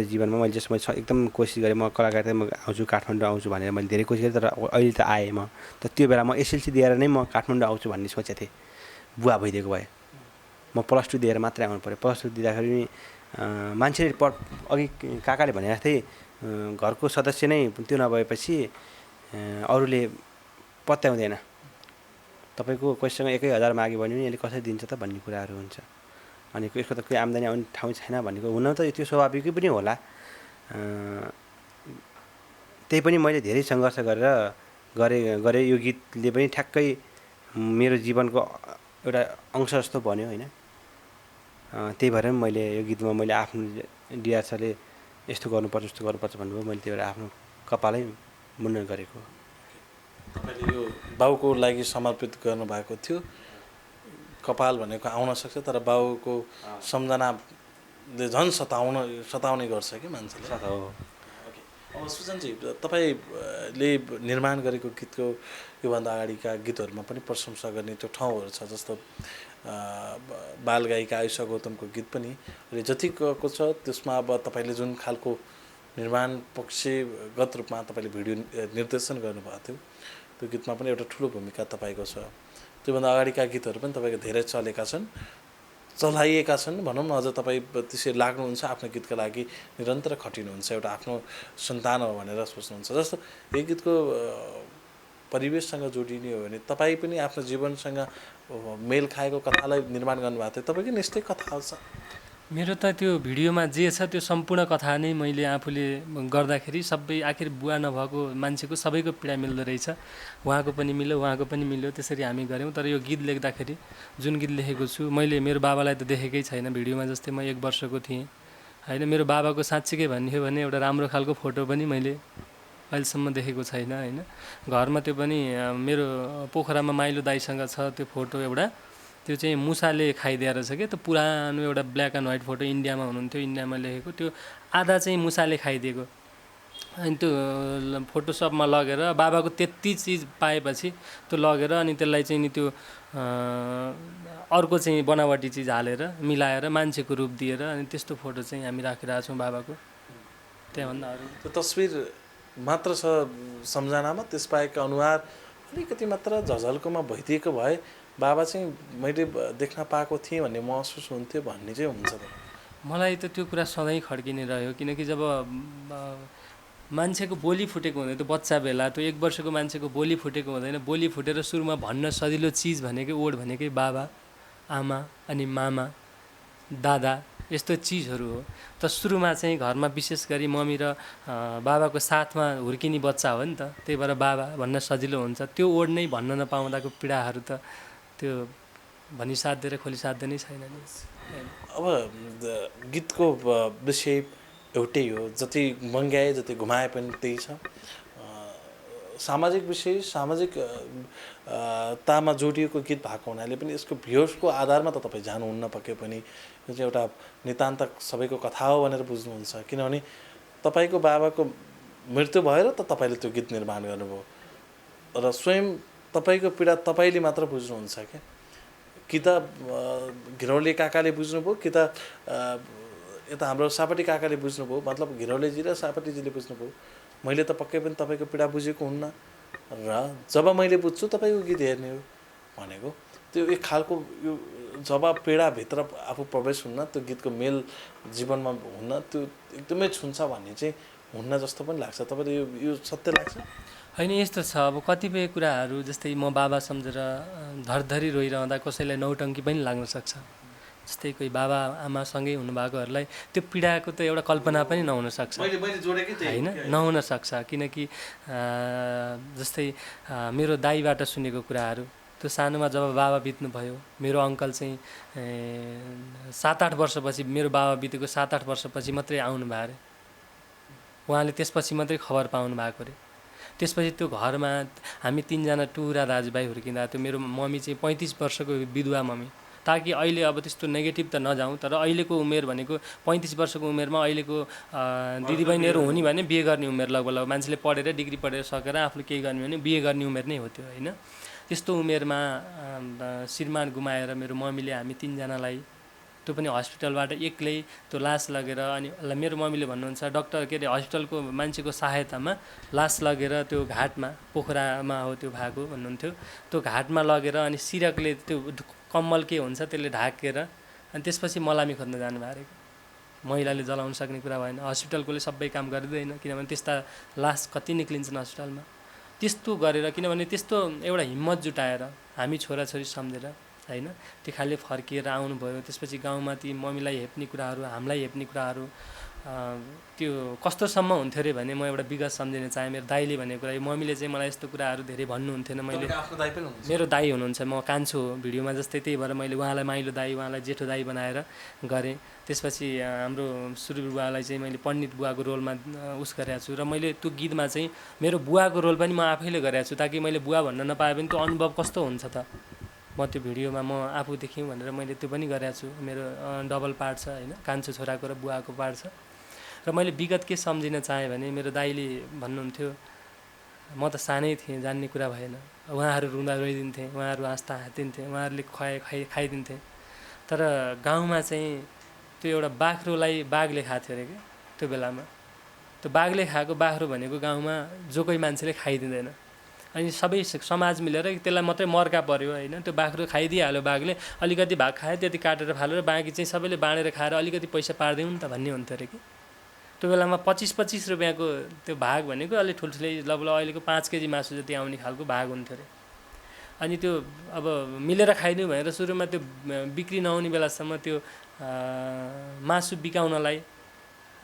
जीवनमा। मैले एकदम कोसिस गरेँ, म कलाकार म आउँछु काठमाडौँ आउँछु भनेर मैले धेरै कोसिस गरेँ। तर अहिले त आएँ म। त त्यो बेला म एसएलसी दिएर नै म काठमाडौँ आउँछु भन्ने सोचेको थिएँ। बुवा भइदिएको भए म +2 दिएर मात्रै आउनु पऱ्यो। +2 दिँदाखेरि नि मान्छेले अघि काकाले भनेको थिएँ घरको सदस्य नै त्यो नभएपछि अरूले पत्याउँदैन। तपाईँको कसैसँग 1000 माग्यो भने पनि यसले कसरी दिन्छ त भन्ने कुराहरू हुन्छ। अनि यसको त कोही आम्दानी आउने ठाउँ छैन भनेको हुन त त्यो स्वाभाविकै पनि होला। त्यही पनि मैले धेरै सङ्घर्ष गरेँ यो गीतले पनि ठ्याक्कै मेरो जीवनको एउटा अंश जस्तो बन्यो होइन। त्यही भएर पनि मैले यो गीतमा मैले आफ्नो डिआर सरले यस्तो गर्नुपर्छ उस्तो गर्नुपर्छ भन्नुभयो, मैले त्यो एउटा आफ्नो कपालै मुन्डन गरेको। तपाईँले यो बाउको लागि समर्पित गर्नुभएको थियो। कपाल भनेको आउन सक्छ तर बाउको सम्झनाले झन् सताउने गर्छ कि मान्छेले। हो। अब सुजनजी, तपाईँले निर्माण गरेको गीतको योभन्दा अगाडिका गीतहरूमा पनि प्रशंसा गर्ने त्यो ठाउँहरू छ, जस्तो बालगायिका आयुषा गौतमको गीत पनि अहिले जतिको छ त्यसमा अब तपाईँले जुन खालको निर्माण पक्षगत रूपमा तपाईँले भिडियो निर्देशन गर्नुभएको थियो त्यो गीतमा पनि एउटा ठुलो भूमिका तपाईँको छ। त्योभन्दा अगाडिका गीतहरू पनि तपाईँको धेरै चलाइएका छन् भनौँ न। अझ तपाईँ त्यसरी लाग्नुहुन्छ आफ्नो गीतका लागि निरन्तर खटिनुहुन्छ, एउटा आफ्नो सन्तान हो भनेर सोच्नुहुन्छ। जस्तो यो गीतको परिवेशसँग जोडिने हो भने तपाईँ पनि आफ्नो जीवनसँग मेल खाएको कथालाई निर्माण गर्नुभएको थियो, तपाईँको नि यस्तै कथा आउँछ? मेरो त त्यो भिडियोमा जे छ त्यो सम्पूर्ण कथा नै मैले आफूले गर्दाखेरि सबै आखिर बुवा नभएको मान्छेको सबैको पीडा मिल्दो रहेछ। उहाँको पनि मिल्यो, उहाँको पनि मिल्यो, त्यसरी हामी गऱ्यौँ। तर यो गीत लेख्दाखेरि जुन गीत लेखेको छु मैले मेरो बाबालाई त देखेकै छैन भिडियोमा। जस्तै म 1 वर्षको थिएँ होइन, मेरो बाबाको साँच्चीकै भन्ने हो भने एउटा राम्रो खालको फोटो पनि मैले अहिलेसम्म देखेको छैन होइन। घरमा त्यो पनि मेरो पोखरामा माइलो दाइसँग छ त्यो फोटो एउटा, त्यो चाहिँ मुसाले खाइदिएर रहेछ क्या। त्यो पुरानो एउटा ब्ल्याक एन्ड व्हाइट फोटो इन्डियामा हुनुहुन्थ्यो, इन्डियामा लेखेको, त्यो आधा चाहिँ मुसाले खाइदिएको। अनि त्यो फोटोसपमा लगेर बाबाको त्यति चिज पाएपछि त्यो लगेर अनि त्यसलाई चाहिँ नि त्यो अर्को चाहिँ बनावटी चिज हालेर मिलाएर मान्छेको रूप दिएर अनि त्यस्तो फोटो चाहिँ हामी राखिरहेको छौँ बाबाको। त्यहाँभन्दा अरू त्यो तस्बिर मात्र छ सम्झनामा, त्यसबाहेक अनुहार अलिकति मात्र झझल्कोमा भइदिएको भए बाबा चाहिँ मैले देख्न पाएको थिएँ भन्ने महसुस हुन्थ्यो भन्ने चाहिँ हुन्छ त? मलाई त त्यो कुरा सधैँ खड्किने रह्यो, किनकि जब मान्छेको बोली फुटेको हुँदैन, त्यो बच्चा बेला त्यो 1 वर्षको मान्छेको बोली फुटेको हुँदैन। बोली फुटेर सुरुमा भन्न सजिलो चिज भनेकै ओड भनेकै बाबा, आमा अनि मामा, दादा यस्तो चिजहरू हो। त सुरुमा चाहिँ घरमा विशेष गरी मम्मी र बाबाको साथमा हुर्किने बच्चा हो नि त, त्यही भएर बाबा भन्न सजिलो हुन्छ। त्यो ओड नै भन्न नपाउँदाको पीडाहरू त त्यो भनिसाध्य र खोलिसाध्य नै छैन नि। अब गीतको विषय एउटै हो, जति मङ्ग्याए जति घुमाए पनि त्यही छ। सामाजिक विषय सामाजिकतामा जोडिएको गीत भएको हुनाले पनि यसको भ्युसको आधारमा त तपाईँ जानुहुन्न पक्कै पनि। यो चाहिँ एउटा नितान्त सबैको कथा हो भनेर बुझ्नुहुन्छ, किनभने तपाईँको बाबाको मृत्यु भएर त तपाईँले त्यो गीत निर्माण गर्नुभयो र स्वयं तपाईँको पीडा तपाईँले मात्र बुझ्नुहुन्छ क्या। कि त घिरौँले काकाले बुझ्नुभयो, कि त यता हाम्रो सापटी काकाले बुझ्नुभयो, मतलब घिरौँलेजी र सापटीजीले बुझ्नुभयो। मैले त पक्कै पनि तपाईँको पीडा बुझेको हुन्न र जब मैले बुझ्छु तपाईँको गीत हेर्ने हो भनेको त्यो एक खालको यो जब पीडाभित्र आफू प्रवेश हुन्न, त्यो गीतको मेल जीवनमा हुन्न, त्यो एकदमै छुन्छ भन्ने चाहिँ हुन्न जस्तो पनि लाग्छ। तपाईँले यो सत्य लाग्छ? होइन, यस्तो छ अब कतिपय कुराहरू जस्तै म बाबा सम्झेर धरधरी रोइरहँदा कसैलाई नौटङ्की पनि लाग्न सक्छ। जस्तै कोही बाबा आमासँगै हुनुभएकोहरूलाई त्यो पीडाको त एउटा कल्पना पनि नहुन सक्छ होइन, नहुन सक्छ। किनकि जस्तै मेरो दाइबाट सुनेको कुराहरू, त्यो सानोमा जब बाबा बित्नुभयो, मेरो अङ्कल चाहिँ 7-8 वर्षपछि, मेरो बाबा बितेको 7-8 वर्षपछि मात्रै आउनुभयो अरे। उहाँले त्यसपछि मात्रै खबर पाउनु भएको अरे। त्यसपछि त्यो घरमा हामी 3 जना टुरा दाजुभाइ हुर्किँदा थियो। मेरो मम्मी चाहिँ 35 वर्षको विधवा मम्मी। ताकि अहिले अब त्यस्तो नेगेटिभ त नजाउँ, तर अहिलेको उमेर भनेको 35 वर्षको उमेरमा अहिलेको दिदीबहिनीहरू हुने भने बिहे गर्ने उमेर लगभग मान्छेले पढेर डिग्री पढेर सकेर आफूले केही गर्ने भने बिहे गर्ने उमेर नै हो त्यो होइन। त्यस्तो उमेरमा श्रीमान गुमाएर मेरो मम्मीले हामी 3 जनालाई त्यो पनि हस्पिटलबाट एक्लै त्यो लास लगेर, अनि मेरो मम्मीले भन्नुहुन्छ डक्टर के अरे हस्पिटलको मान्छेको सहायतामा लास लगेर त्यो घाटमा, पोखरामा हो त्यो भएको भन्नुहुन्थ्यो, त्यो घाटमा लगेर अनि सिरकले त्यो कम्मल के हुन्छ त्यसले ढाकेर अनि त्यसपछि मलामी खोज्न जानुभयो अरे। महिलाले जलाउन सक्ने कुरा भएन, हस्पिटलकोले सबै काम गरिँदैन, किनभने त्यस्ता लास कति निक्लिन्छन् हस्पिटलमा। त्यस्तो गरेर, किनभने त्यस्तो एउटा हिम्मत जुटाएर हामी छोराछोरी सम्झेर होइन त्यो खाले फर्किएर आउनुभयो। त्यसपछि गाउँमा ती मम्मीलाई हेप्ने कुराहरू हामीलाई हेप्ने कुराहरू त्यो कस्तोसम्म हुन्थ्यो अरे भने म एउटा विगत सम्झिन चाहेँ। मेरो दाइले भनेको कुरा मम्मीले चाहिँ मलाई यस्तो कुराहरू धेरै भन्नुहुन्थेन। मैले आफ्नो दाइ पनि हुनुहुन्छ? मेरो दाइ हुनुहुन्छ, म कान्छो हो भिडियोमा जस्तै, त्यही भएर मैले उहाँलाई माइलो दाइ उहाँलाई जेठो दाइ बनाएर गरेँ। त्यसपछि हाम्रो सुरु बुवालाई चाहिँ मैले पण्डित बुवाको रोलमा उस गरेको छु र मैले त्यो गीतमा चाहिँ मेरो बुवाको रोल पनि म आफैले गरेको छु ताकि मैले बुवा भन्न नपाए पनि त्यो अनुभव कस्तो हुन्छ त म त्यो भिडियोमा म आफू देखिउँ भनेर मैले त्यो पनि गरेको छु। मेरो डबल पार्ट छ होइन, कान्छो छोराको र बुवाको पार्ट छ। र मैले विगत के सम्झिन चाहेँ भने मेरो दाइले भन्नुहुन्थ्यो म त सानै थिएँ, जान्ने कुरा भएन, उहाँहरू रुँदा रोइदिन्थे, उहाँहरू हाँस्दा हाँसिदिन्थे, उहाँहरूले खाइदिन्थे। तर गाउँमा चाहिँ त्यो एउटा बाख्रोलाई बाघले खाथ्यो अरे क्या त्यो बेलामा। त्यो बाघले खाएको बाख्रो भनेको गाउँमा जो कोही मान्छेले खाइदिँदैन। अनि सबै समाज मिलेर त्यसलाई मात्रै मर्का पर्यो होइन। त्यो बाख्रो खाइदिइहाल्यो बाघले, अलिकति भाग खायो त्यति काटेर फालेर बाँकी चाहिँ सबैले बाँडेर खाएर अलिकति पैसा पारिदिउँ नि त भन्ने हुन्थ्यो अरे कि। त्यो बेलामा 25-25 रुपियाँको त्यो भाग भनेको अलिक ठुल्ठुलै लगभग अहिलेको 5 केजी मासु जति आउने खालको भाग हुन्थ्यो अरे। अनि त्यो अब मिलेर खाइदिउँ भनेर सुरुमा त्यो बिक्री नहुने बेलासम्म त्यो मासु बिकाउनलाई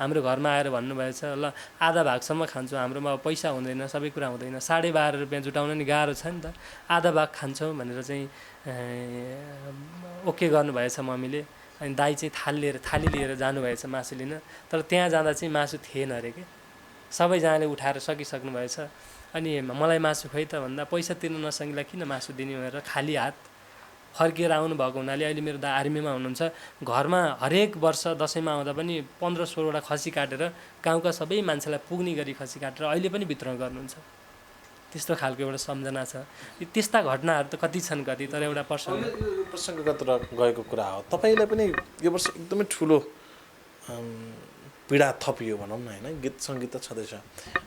हाम्रो घरमा आएर भन्नुभएछ ल आधा भागसम्म खान्छौँ, हाम्रोमा पैसा हुँदैन, सबै कुरा हुँदैन, 12.5 रुपियाँ जुटाउन नि गाह्रो छ नि त, आधा भाग खान्छौँ भनेर चाहिँ ओके गर्नुभएछ मम्मीले। अनि दाइ चाहिँ थाली लिएर जानुभएछ मासु लिन। तर त्यहाँ जाँदा चाहिँ मासु थिएन अरे कि, सबैजनाले उठाएर सकिसक्नु भएछ। अनि मलाई मासु खोइ त भन्दा पैसा तिर्न नसकिँदा किन मासु दिने भनेर खाली हात फर्किएर आउनुभएको हुनाले अहिले मेरो दा आर्मीमा हुनुहुन्छ। घरमा हरेक वर्ष दसैँमा आउँदा पनि 15-16वटा खसी काटेर गाउँका सबै मान्छेलाई पुग्ने गरी खसी काटेर अहिले पनि वितरण गर्नुहुन्छ। त्यस्तो खालको एउटा सम्झना छ। त्यस्ता घटनाहरू त कति छन् कति, तर एउटा प्रसङ्गगत गएको कुरा हो। तपाईँलाई पनि यो वर्ष एकदमै ठुलो पीडा थपियो भनौँ न होइन, गीत सङ्गीत त छँदैछ,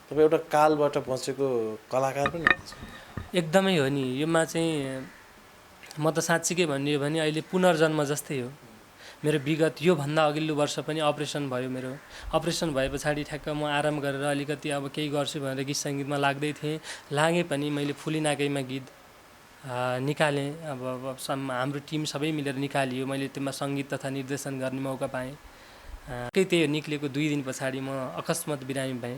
तपाईँ एउटा कालबाट बचेको कलाकार पनि हुनुहुन्छ। एकदमै हो नि। योमा चाहिँ म त साँच्चीकै भन्ने हो भने अहिले पुनर्जन्म जस्तै हो। मेरो विगत योभन्दा अघिल्लो वर्ष पनि अपरेसन भयो। मेरो अपरेसन भए पछाडि ठ्याक्क म आराम गरेर अलिकति अब केही गर्छु भनेर गीत सङ्गीतमा लाग्दै थिएँ। लागेँ पनि मैले फुलिनाकैमा गीत निकालेँ। अब हाम्रो टिम सबै मिलेर निकालियो। मैले त्यसमा सङ्गीत तथा निर्देशन गर्ने मौका पाएँ। त्यही निक्लेको 2 दिन पछाडि म अकस्मात बिरामी भएँ।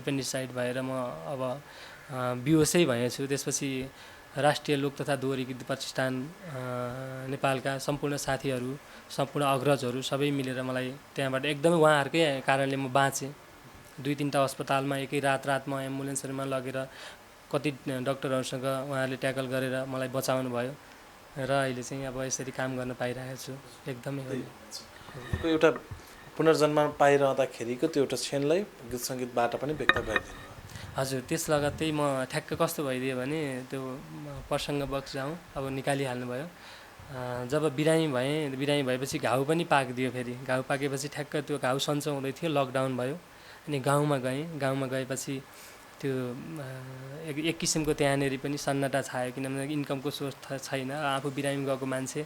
एपेन्डिसाइड भएर म अब बेहोसै भएछु। त्यसपछि राष्ट्रिय लोक तथा दोहोरी गीत प्रतिष्ठान नेपालका सम्पूर्ण साथीहरू, सम्पूर्ण अग्रजहरू सबै मिलेर मलाई त्यहाँबाट एकदमै उहाँहरूकै कारणले म बाँचेँ। 2-3टा अस्पतालमा एकै रातमा एम्बुलेन्सहरूमा लगेर कति डक्टरहरूसँग उहाँहरूले ट्याकल गरेर मलाई बचाउनु भयो र अहिले चाहिँ अब यसरी काम गर्न पाइरहेको छु। एकदमै हो। एउटा पुनर्जन्म पाइरहँदाखेरिको त्यो एउटा क्षणलाई गीत सङ्गीतबाट पनि व्यक्त गरिदिनु। हजुर, त्यस लगत्तै म ठ्याक्क कस्तो भइदियो भने त्यो प्रसङ्गवश जाउँ अब निकालिहाल्नु भयो। जब बिरामी भएपछि घाउ पनि पाकिदियो। फेरि घाउ पाकेपछि ठ्याक्क त्यो घाउ सन्चो हुँदै थियो, लकडाउन भयो। अनि गाउँमा गएपछि त्यो एक किसिमको त्यहाँनिर पनि सन्नाटा छायो, किनभने इन्कमको सोर्स छैन, आफू बिरामी गएको मान्छे।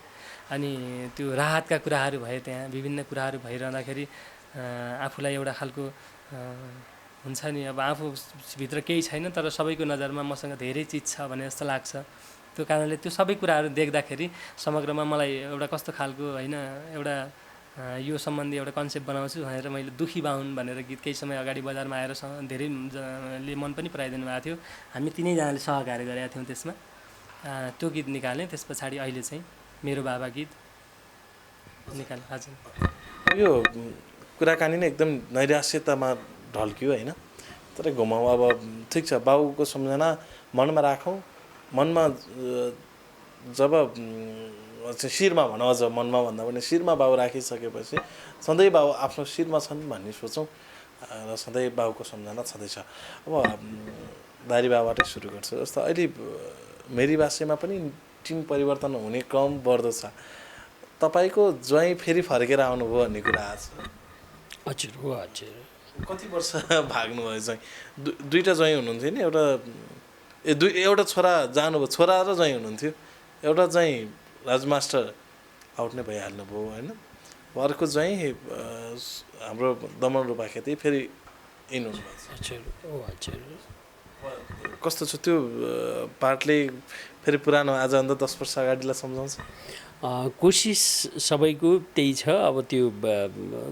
अनि त्यो राहतका कुराहरू भए, त्यहाँ विभिन्न कुराहरू भइरहँदाखेरि आफूलाई एउटा खालको हुन्छ नि, अब आफूभित्र केही छैन तर सबैको नजरमा मसँग धेरै चिज छ भने जस्तो लाग्छ। त्यो कारणले त्यो सबै कुराहरू देख्दाखेरि समग्रमा मलाई एउटा कस्तो खालको होइन, एउटा यो सम्बन्धी एउटा कन्सेप्ट बनाउँछु भनेर मैले दुखी बाहुन भनेर गीत केही समय अगाडि बजारमा आएर धेरैले मन पनि पराइदिनु भएको थियो। हामी तिनैजनाले सहकार्य गरेका थियौँ त्यसमा। त्यो गीत निकालेँ। त्यस पछाडि अहिले चाहिँ मेरो बाबा गीत निकालेँ। हजुर, यो कुराकानी नै एकदम नैराश्यतामा ढल्कियो होइन, तर घुमाउँ। अब ठिक छ, बाउको सम्झना मनमा राखौँ। मनमा जब शिरमा भनौँ, अझ मनमा भन्दा पनि शिरमा बाउ राखिसकेपछि सधैँ बाउ आफ्नो शिरमा छन् भन्ने सोचौँ र सधैँ बाउको सम्झना छँदैछ। अब दारी बाबाबाटै सुरु गर्छु। जस्तो अहिले मेरी भाषामा पनि टिम परिवर्तन हुने क्रम बढ्दो छ। तपाईँको ज्वाइँ फेरि फर्केर आउनुभयो भन्ने कुरा आएको छ। हजुर हो। हजुर, कति वर्ष भाग्नुभयो ज्वाइँ? 2टा ज्वाइँ हुनुहुन्थ्यो नि, एउटा छोरा जानुभयो, छोरा र ज्वाइँ हुनुहुन्थ्यो। एउटा ज्वाइँ राजमास्टर आउट नै भइहाल्नुभयो होइन, अर्को ज्वाइँ हाम्रो दमन रूपा खेती फेरि इन हुनुभएको छ। हजुर हो। हजुर, कस्तो छ त्यो पार्टले फेरि पुरानो आजभन्दा 10 वर्ष अगाडिलाई सम्झाउँछ? कोसिस सबैको त्यही छ। अब त्यो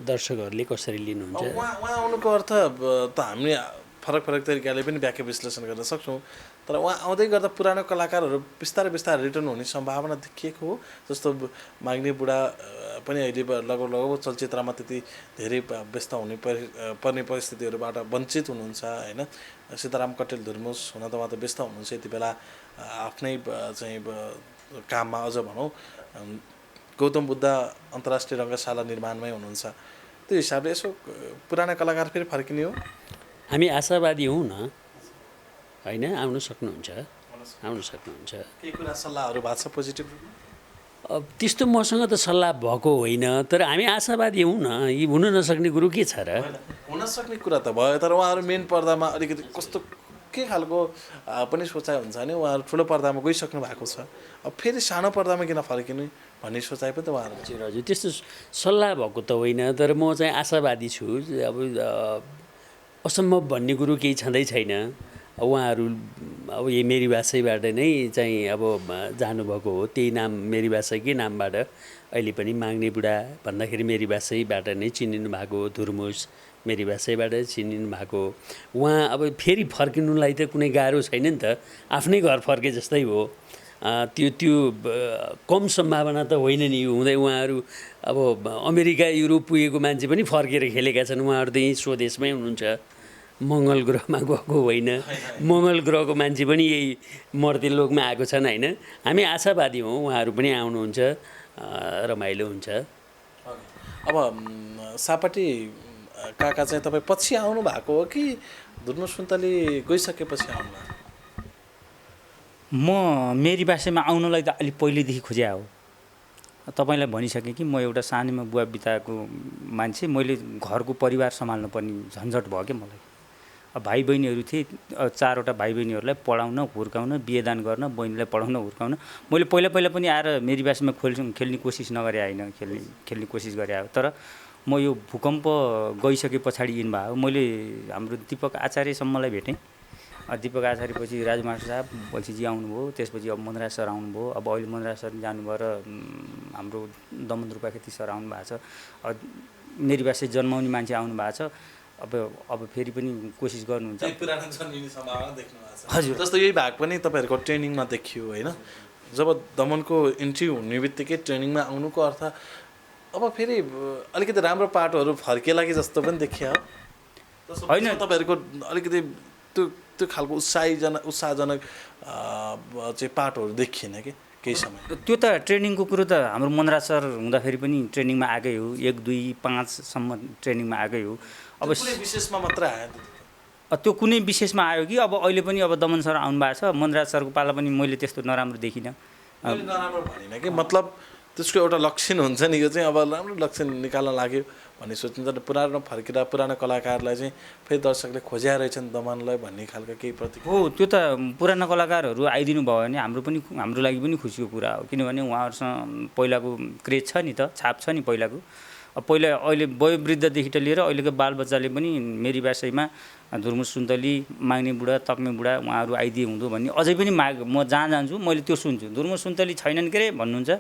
दर्शकहरूले कसरी लिनुहुन्छ। उहाँ आउनुको अर्थ त हामी फरक फरक तरिकाले पनि व्याख्या विश्लेषण गर्न सक्छौँ, तर उहाँ आउँदै गर्दा पुरानो कलाकारहरू बिस्तारै बिस्तारै रिटर्न हुने सम्भावना देखिएको हो। जस्तो माग्ने बुढा पनि अहिले लगभग चलचित्रमा त्यति धेरै व्यस्त पर्ने परिस्थितिहरूबाट वञ्चित हुनुहुन्छ होइन। सीताराम कटेल धुर्मुस हुन त उहाँ त व्यस्त हुनुहुन्छ यति बेला आफ्नै चाहिँ काममा, अझ भनौँ गौतम बुद्ध अन्तर्राष्ट्रिय रङ्गशाला निर्माणमै हुनुहुन्छ। त्यो हिसाबले यसो पुराना कलाकार फेरि फर्किने हो। हामी आशावादी हौँ न, होइन, आउनु सक्नुहुन्छ। केही कुरा सल्लाहहरू भएको छ पोजिटिभ? अब त्यस्तो मसँग त सल्लाह भएको होइन, तर हामी आशावादी हौँ न। यी हुन नसक्ने कुरो के छ र? हुन सक्ने कुरा त भयो, तर उहाँहरू मेन पर्दामा अलिकति कस्तो के खालको पनि सोचाइ हुन्छ भने उहाँहरू ठुलो पर्दामा गइसक्नु भएको छ, अब फेरि सानो पर्दामा किन फर्किनु भन्ने सोचाइ पनि त उहाँहरू। हजुर, त्यस्तो सल्लाह भएको त होइन, तर म चाहिँ आशावादी छु। अब असम्भव भन्ने कुरो केही छँदै छैन। उहाँहरू अब यही मेरी भाषैबाट नै चाहिँ अब जानुभएको हो। त्यही नाम मेरी भाषाकै नामबाट अहिले पनि माग्ने बुढा भन्दाखेरि मेरी भाषैबाट नै चिनिनु भएको, धुर्मुस मेरी भाषैबाट चिनिनु भएको। उहाँ अब फेरि फर्किनुलाई त कुनै गाह्रो छैन नि त, आफ्नै घर फर्के जस्तै हो। त्यो कम सम्भावना त होइन नि हुँदै। उहाँहरू अब अमेरिका युरोप पुगेको मान्छे पनि फर्केर खेलेका छन्। उहाँहरू त यहीँ स्वदेशमै हुनुहुन्छ, मङ्गल ग्रहमा गएको होइन। मङ्गल ग्रहको मान्छे पनि यही मर्त्यलोकमा आएको छन् होइन। हामी आशावादी हौँ, उहाँहरू पनि आउनुहुन्छ, रमाइलो हुन्छ। अब सापट्टि काका चाहिँ तपाईँ पछि आउनु भएको हो कि धुर्मुस सुन्तली गइसकेपछि आउनु भएको? म मेरी भाषामा आउनलाई त अलिक पहिल्यैदेखि खोज्या हो। तपाईँलाई भनिसकेँ कि म एउटा सानैमा बुवा बिताएको मान्छे। मैले घरको परिवार सम्हाल्नु पर्ने झन्झट भयो क्या मलाई। अब भाइ बहिनीहरू थिए, 4वटा भाइ बहिनीहरूलाई पढाउन हुर्काउन, बिहेदान गर्न, बहिनीलाई पढाउन हुर्काउन मैले पहिला पनि आएर मेरी भाषामा खेल्ने कोसिस नगरे होइन, खेल्ने कोसिस गरे हो। तर म यो भूकम्प गइसके पछाडि यिनुभयो। मैले हाम्रो दीपक आचार्यसम्मलाई भेटेँ। दीपक आचार्यपछि राजमास्टर साहब बल्छीजी आउनुभयो, त्यसपछि अब मनराज सर आउनुभयो। अब अहिले मनराज सर जानुभयो र हाम्रो दमन रूपाखेती सर आउनु भएको छ। अब मेरी भाषा जन्माउने मान्छे आउनु भएको छ। अब फेरि पनि कोसिस गर्नुहुन्छ। पुरानो जन्मिने सम्भावना देख्नु भएको छ। हजुर, जस्तो यही भाग पनि तपाईँहरूको ट्रेनिङमा देखियो होइन। जब दमनको इन्ट्री हुने बित्तिकै ट्रेनिङमा आउनुको अर्थ अब फेरि अलिकति राम्रो पाटोहरू फर्केला कि जस्तो पनि देखियो होइन। तपाईँहरूको अलिकति त्यो खालको उत्साहजनक चाहिँ पाटोहरू देखिएन कि केही समय? त्यो त ट्रेनिङको कुरो त हाम्रो मनराज सर हुँदाखेरि पनि ट्रेनिङमा आएकै हो। 1, 2, 5सम्म ट्रेनिङमा आएकै हो। अब विशेषमा मात्र आयो त्यो कुनै विशेषमा आयो कि अब अहिले पनि अब दमन सर आउनु भएको छ। मनराज सरको पाला पनि मैले त्यस्तो नराम्रो देखिनँ। नराम्रो भनिनँ कि, मतलब त्यसको एउटा लक्षण हुन्छ नि, यो चाहिँ अब राम्रो लक्षण निकाल्न लाग्यो भन्ने सोचिन्छ। पुरानो फर्केर पुरानो कलाकारलाई चाहिँ फेरि दर्शकले खोज्या रहेछन् दमनलाई भन्ने खालको केही प्रति हो। त्यो त पुरानो कलाकारहरू आइदिनु भयो भने हाम्रो लागि पनि खुसीको कुरा हो। किनभने उहाँहरूसँग पहिलाको क्रेज छ नि त, छाप छ नि पहिलाको। पहिला अहिले वयोवृद्धदेखि लिएर अहिलेको बालबच्चाले पनि मेरी भाषामा धुर्मुस सुन्तली, माग्ने बुढा, तक्ने बुढा उहाँहरू आइदिए हुँदो भन्ने अझै पनि म जहाँ जान्छु मैले त्यो सुन्छु। धुर्मुस सुन्तली छैनन् के अरे भन्नुहुन्छ।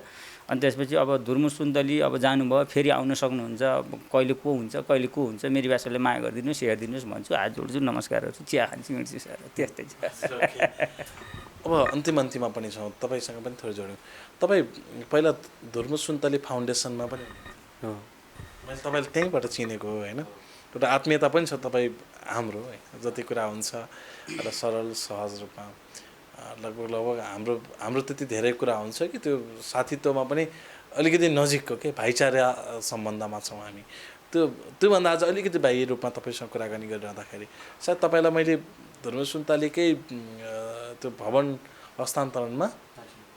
अनि त्यसपछि अब धुर्मुस सुन्तली अब जानुभयो, फेरि आउन सक्नुहुन्छ। अब कहिले को हुन्छ मेरी भाषाले माया गरिदिनुहोस्, हेरिदिनुहोस् भन्छु, हात जोड्छु, नमस्कार गर्छु, चिया खान्छु, हिँड्छु सर, त्यस्तै छ। अब अन्तिममा पनि छौँ, तपाईँसँग पनि थोरै जोड्यौँ। तपाईँ पहिला धुर्मुस सुन्तली फाउन्डेसनमा पनि मैले तपाईँले त्यहीँबाट चिनेको हो होइन। एउटा आत्मीयता पनि छ तपाईँ हाम्रो होइन। जति कुरा हुन्छ एउटा सरल सहज रूपमा लगभग हाम्रो त्यति धेरै कुरा हुन्छ कि त्यो साथीत्वमा पनि अलिकति नजिकको के भाइचारा सम्बन्धमा छौँ हामी। त्योभन्दा आज अलिकति बाह्य रूपमा तपाईँसँग कुराकानी गरिरहँदाखेरि सायद तपाईँलाई मैले धुर्मुस सुन्तलीकै त्यो भवन हस्तान्तरणमा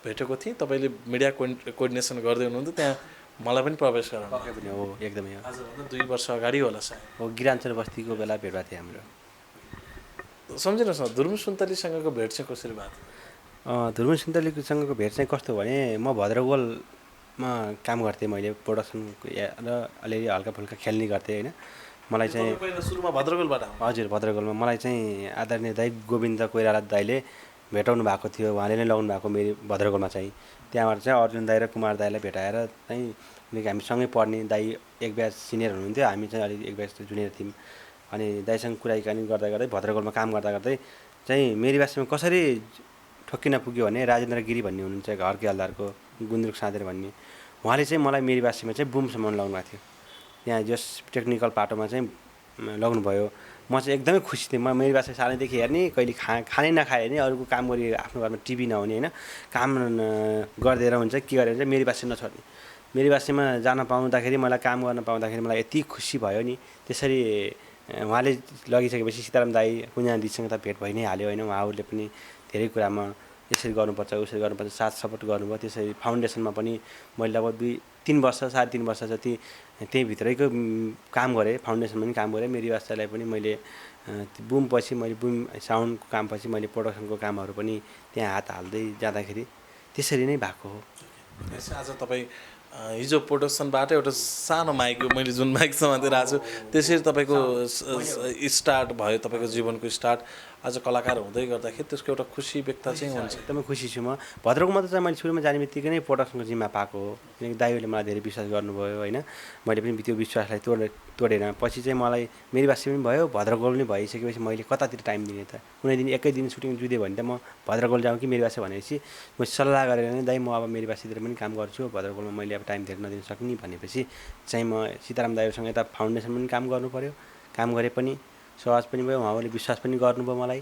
भेटेको थिएँ। तपाईँले मिडिया कोअर्डिनेसन गर्दै हुनुहुन्थ्यो, त्यहाँ मलाई पनि प्रवेश गराउनु पनि हो। एकदमै हो, आजभन्दा 2 वर्ष अगाडि होला सायद हो। गिराञ्चल बस्तीको बेला भेट भएको थियो हाम्रो। सम्झिनुहोस् न, धुर्मुस सुन्तलीसँगको भेट चाहिँ कसरी भएको थियो? धुर्मुस सुन्तलीसँगको भेट चाहिँ कस्तो भने म भद्रगोलमा काम गर्थेँ, मैले प्रोडक्सन र अलिअलि हल्का फुल्का खेल्ने गर्थेँ होइन। मलाई चाहिँ पहिला सुरुमा भद्रगोलबाट हो। हजुर भद्रगोलमा मलाई चाहिँ आदरणीय दाइ गोविन्द कोइराला दाइले भेटाउनु भएको थियो, उहाँले नै लगाउनु भएको मेरो भद्रगोलमा चाहिँ। त्यहाँबाट चाहिँ अर्जुन दाइ र कुमार दाइलाई भेटाएर चाहिँ हामी सँगै पढ्ने, दाइ एक ब्याच सिनियर हुनुहुन्थ्यो, हामी चाहिँ अलिक एक ब्याच जुनियर थियौँ। अनि दाइसँग कुराकानी गर्दा गर्दै भद्रगोलमा काम गर्दा गर्दै चाहिँ मेरीबासीमा कसरी ठोक्किन पुग्यो भने राजेन्द्र गिरी भन्ने हुनुहुन्छ घरकै हल्दारको गुन्द्रुक साँधेर भन्ने, उहाँले चाहिँ मलाई मेरीबासीमा चाहिँ बुमसम्म लगाउनु भएको थियो। त्यहाँ जस टेक्निकल पाटोमा चाहिँ लगाउनुभयो। म चाहिँ एकदमै खुसी थिएँ। म मेरीबासी सानैदेखि हेर्ने, कहिले खानै नखाए भने अरूको काम गरी आफ्नो घरमा टिभी नहुने होइन, काम गरिदिएर हुन्छ के गरेर चाहिँ मेरीबासी नछोड्ने। मेरीबासीमा जान पाउँदाखेरि मलाई काम गर्न पाउँदाखेरि मलाई यति खुसी भयो नि। त्यसरी उहाँले लगिसकेपछि सीताराम दाई कुञ्जना दिदीसँग त भेट भइ नै हाल्यो होइन। उहाँहरूले पनि धेरै कुरामा यसरी गर्नुपर्छ उसरी गर्नुपर्छ साथ सपोर्ट गर्नुभयो। त्यसरी फाउन्डेसनमा पनि मैले लगभग 2-3 वर्ष 3.5 वर्ष जति त्यहीँभित्रैको काम गरेँ। फाउन्डेसनमा पनि काम गरेँ। मेरीबासीलाई पनि मैले बुम पछि मैले बुम साउन्डको काम पछि मैले प्रोडक्सनको कामहरू पनि त्यहाँ हात हाल्दै जाँदाखेरि त्यसरी नै भएको हो। आज तपाईँ हिजो प्रोडक्सनबाट एउटा सानो माइक, मैले जुन माइक समातेर आएको छु त्यसरी तपाईँको स्टार्ट भयो, तपाईँको जीवनको स्टार्ट। आज कलाकार हुँदै गर्दाखेरि त्यसको एउटा खुसी व्यक्त चाहिँ हुन्छ। एकदमै खुसी छु म। भद्रगोलमा त चाहिँ मैले सुरुमा जाने बित्तिकै नै प्रोडक्सनको जिम्मा पाएको हो, किनकि दाइहरूले मलाई धेरै विश्वास गर्नुभयो होइन। मैले पनि त्यो विश्वासलाई तोडेन। पछि चाहिँ मलाई मेरीबासी पनि भयो, भद्रगोल पनि भइसकेपछि मैले कतातिर टाइम दिने त। कुनै दिन एकै दिन सुटिङ जुदियो भने त म भद्रगोल जाउँ कि मेरीबासी भनेपछि म सल्लाह गरेर नै दाइ म अब मेरीबासीतिर पनि काम गर्छु, भद्रगोलमा मैले अब टाइम धेरै नदिन सक्ने भनेपछि चाहिँ म सीताराम दाइहरूसँग यता फाउन्डेसन पनि काम गर्नु पऱ्यो। काम गरे पनि सहज पनि भयो, उहाँहरूले विश्वास पनि गर्नुभयो मलाई।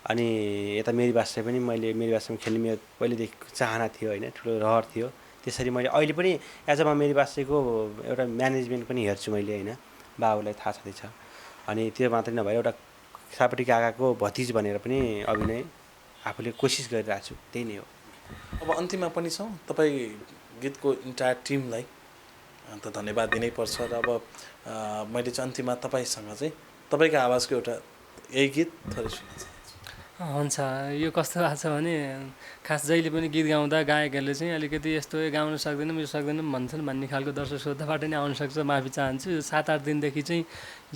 अनि यता मेरीबासी पनि मैले मेरीबासीमा खेल्ने मेरो पहिलेदेखि चाहना थियो होइन, ठुलो रहर थियो। त्यसरी मैले अहिले पनि एज अ मेरीबासीको एउटा म्यानेजमेन्ट पनि हेर्छु मैले होइन, बाबुलाई थाहा छँदैछ। अनि त्यो मात्रै नभएर एउटा सापटी काकाको भतिज भनेर पनि अभिनय आफूले कोसिस गरिरहेको छु, त्यही नै हो। अब अन्तिममा पनि छौँ, तपाईँ गीतको इन्टायर टिमलाई अन्त धन्यवाद दिनै पर्छ। र अब मैले चाहिँ अन्तिममा तपाईँसँग चाहिँ तपाईँको आवाजको एउटा यही गीत थोरै सुन्न चाहन्छु। हुन्छ, यो कस्तो भएको छ भने खास जहिले पनि गीत गाउँदा गायकहरूले चाहिँ अलिकति यस्तो गाउन सक्दैनौँ यो सक्दैनौँ भन्छन् भन्ने खालको दर्शक श्रोताबाट नै आउनसक्छ, माफी चाहन्छु। 7-8 दिनदेखि चाहिँ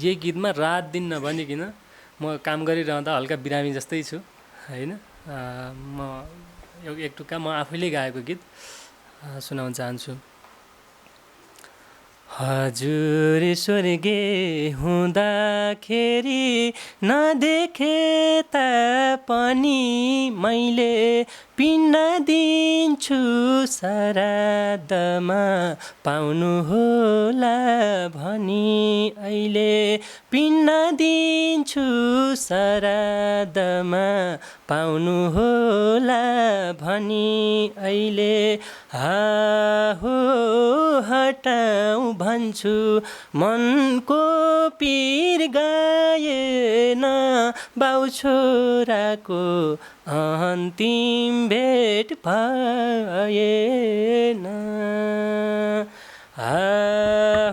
यही गीतमा रात दिन नभनिकन म काम गरिरहँदा हल्का बिरामी जस्तै छु होइन। म एक टुक्का म आफैले गाएको गीत सुनाउन चाहन्छु। हजुर स्वर्गे हुँदाखेरि नदेखे तापनि मैले पिण्ड दिन्छु श्राद्धमा पाउनु होला भनी, अहिले पिण्ड दिन्छु श्राद्धमा पाउनु होला भनी, अहिले हो हटाऊ भन्छु मनको पीर गाएन, बाउ छोराको अन्तिम भेट भएन।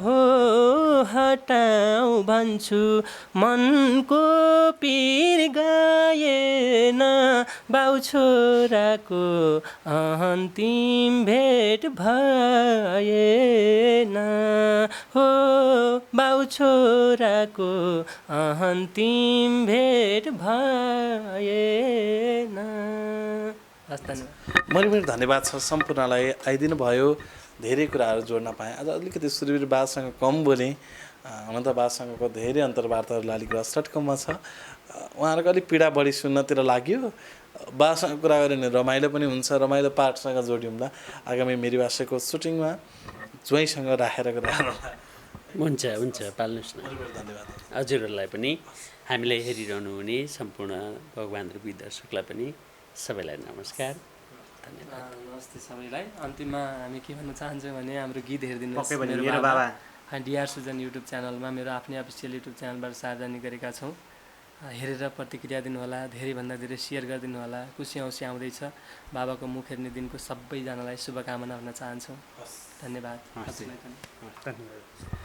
हो हटाऊ भन्छु मनको पीर गाएन, बाउ छोराको अन्तिम भेट भएन। हो बाउ छोराको अन्तिम भेट भएन। मेरो धन्यवाद छ सम्पूर्णलाई, आइदिनु भयो। धेरै कुराहरू जोड्न पाएँ। आज अलिकति सुरवीर बासँग कम बोलेँ, हुन त बासँगको धेरै अन्तर्वार्ताहरू लालीगुराँस.com-मा छ। उहाँहरूको अलिक पीडा बढी सुन्नतिर लाग्यो। बासँग कुरा गऱ्यो भने रमाइलो पनि हुन्छ, रमाइलो पार्टसँग जोड्यौँला। आगामी मेरीबासीको सुटिङमा ज्वाइँसँग राखेर कुरा गरौँला। हुन्छ हुन्छ, पाल्नुहोस् न। धन्यवाद हजुरहरूलाई पनि, हामीलाई हेरिरहनु हुने सम्पूर्ण भगवान् रूपी दर्शकलाई पनि सबैलाई नमस्कार, धन्यवाद। नमस्ते सबैलाई। अन्तिममा हामी के भन्न चाहन्छौँ भने हाम्रो गीत हेरिदिनुहोस्। पक्कै पनि मेरो बाबा डिआर सुजन युट्युब च्यानलमा मेरो आफ्नै अफिसियल युट्युब च्यानलबाट सार्वजनिक गरेका छौँ। हेरेर प्रतिक्रिया दिनुहोला, धेरैभन्दा धेरै सेयर गरिदिनु होला। खुसी औँसी आउँदैछ। बाबाको मुख हेर्ने दिनको सबैजनालाई शुभकामना भन्न चाहन्छौँ। धन्यवाद। धन्यवाद।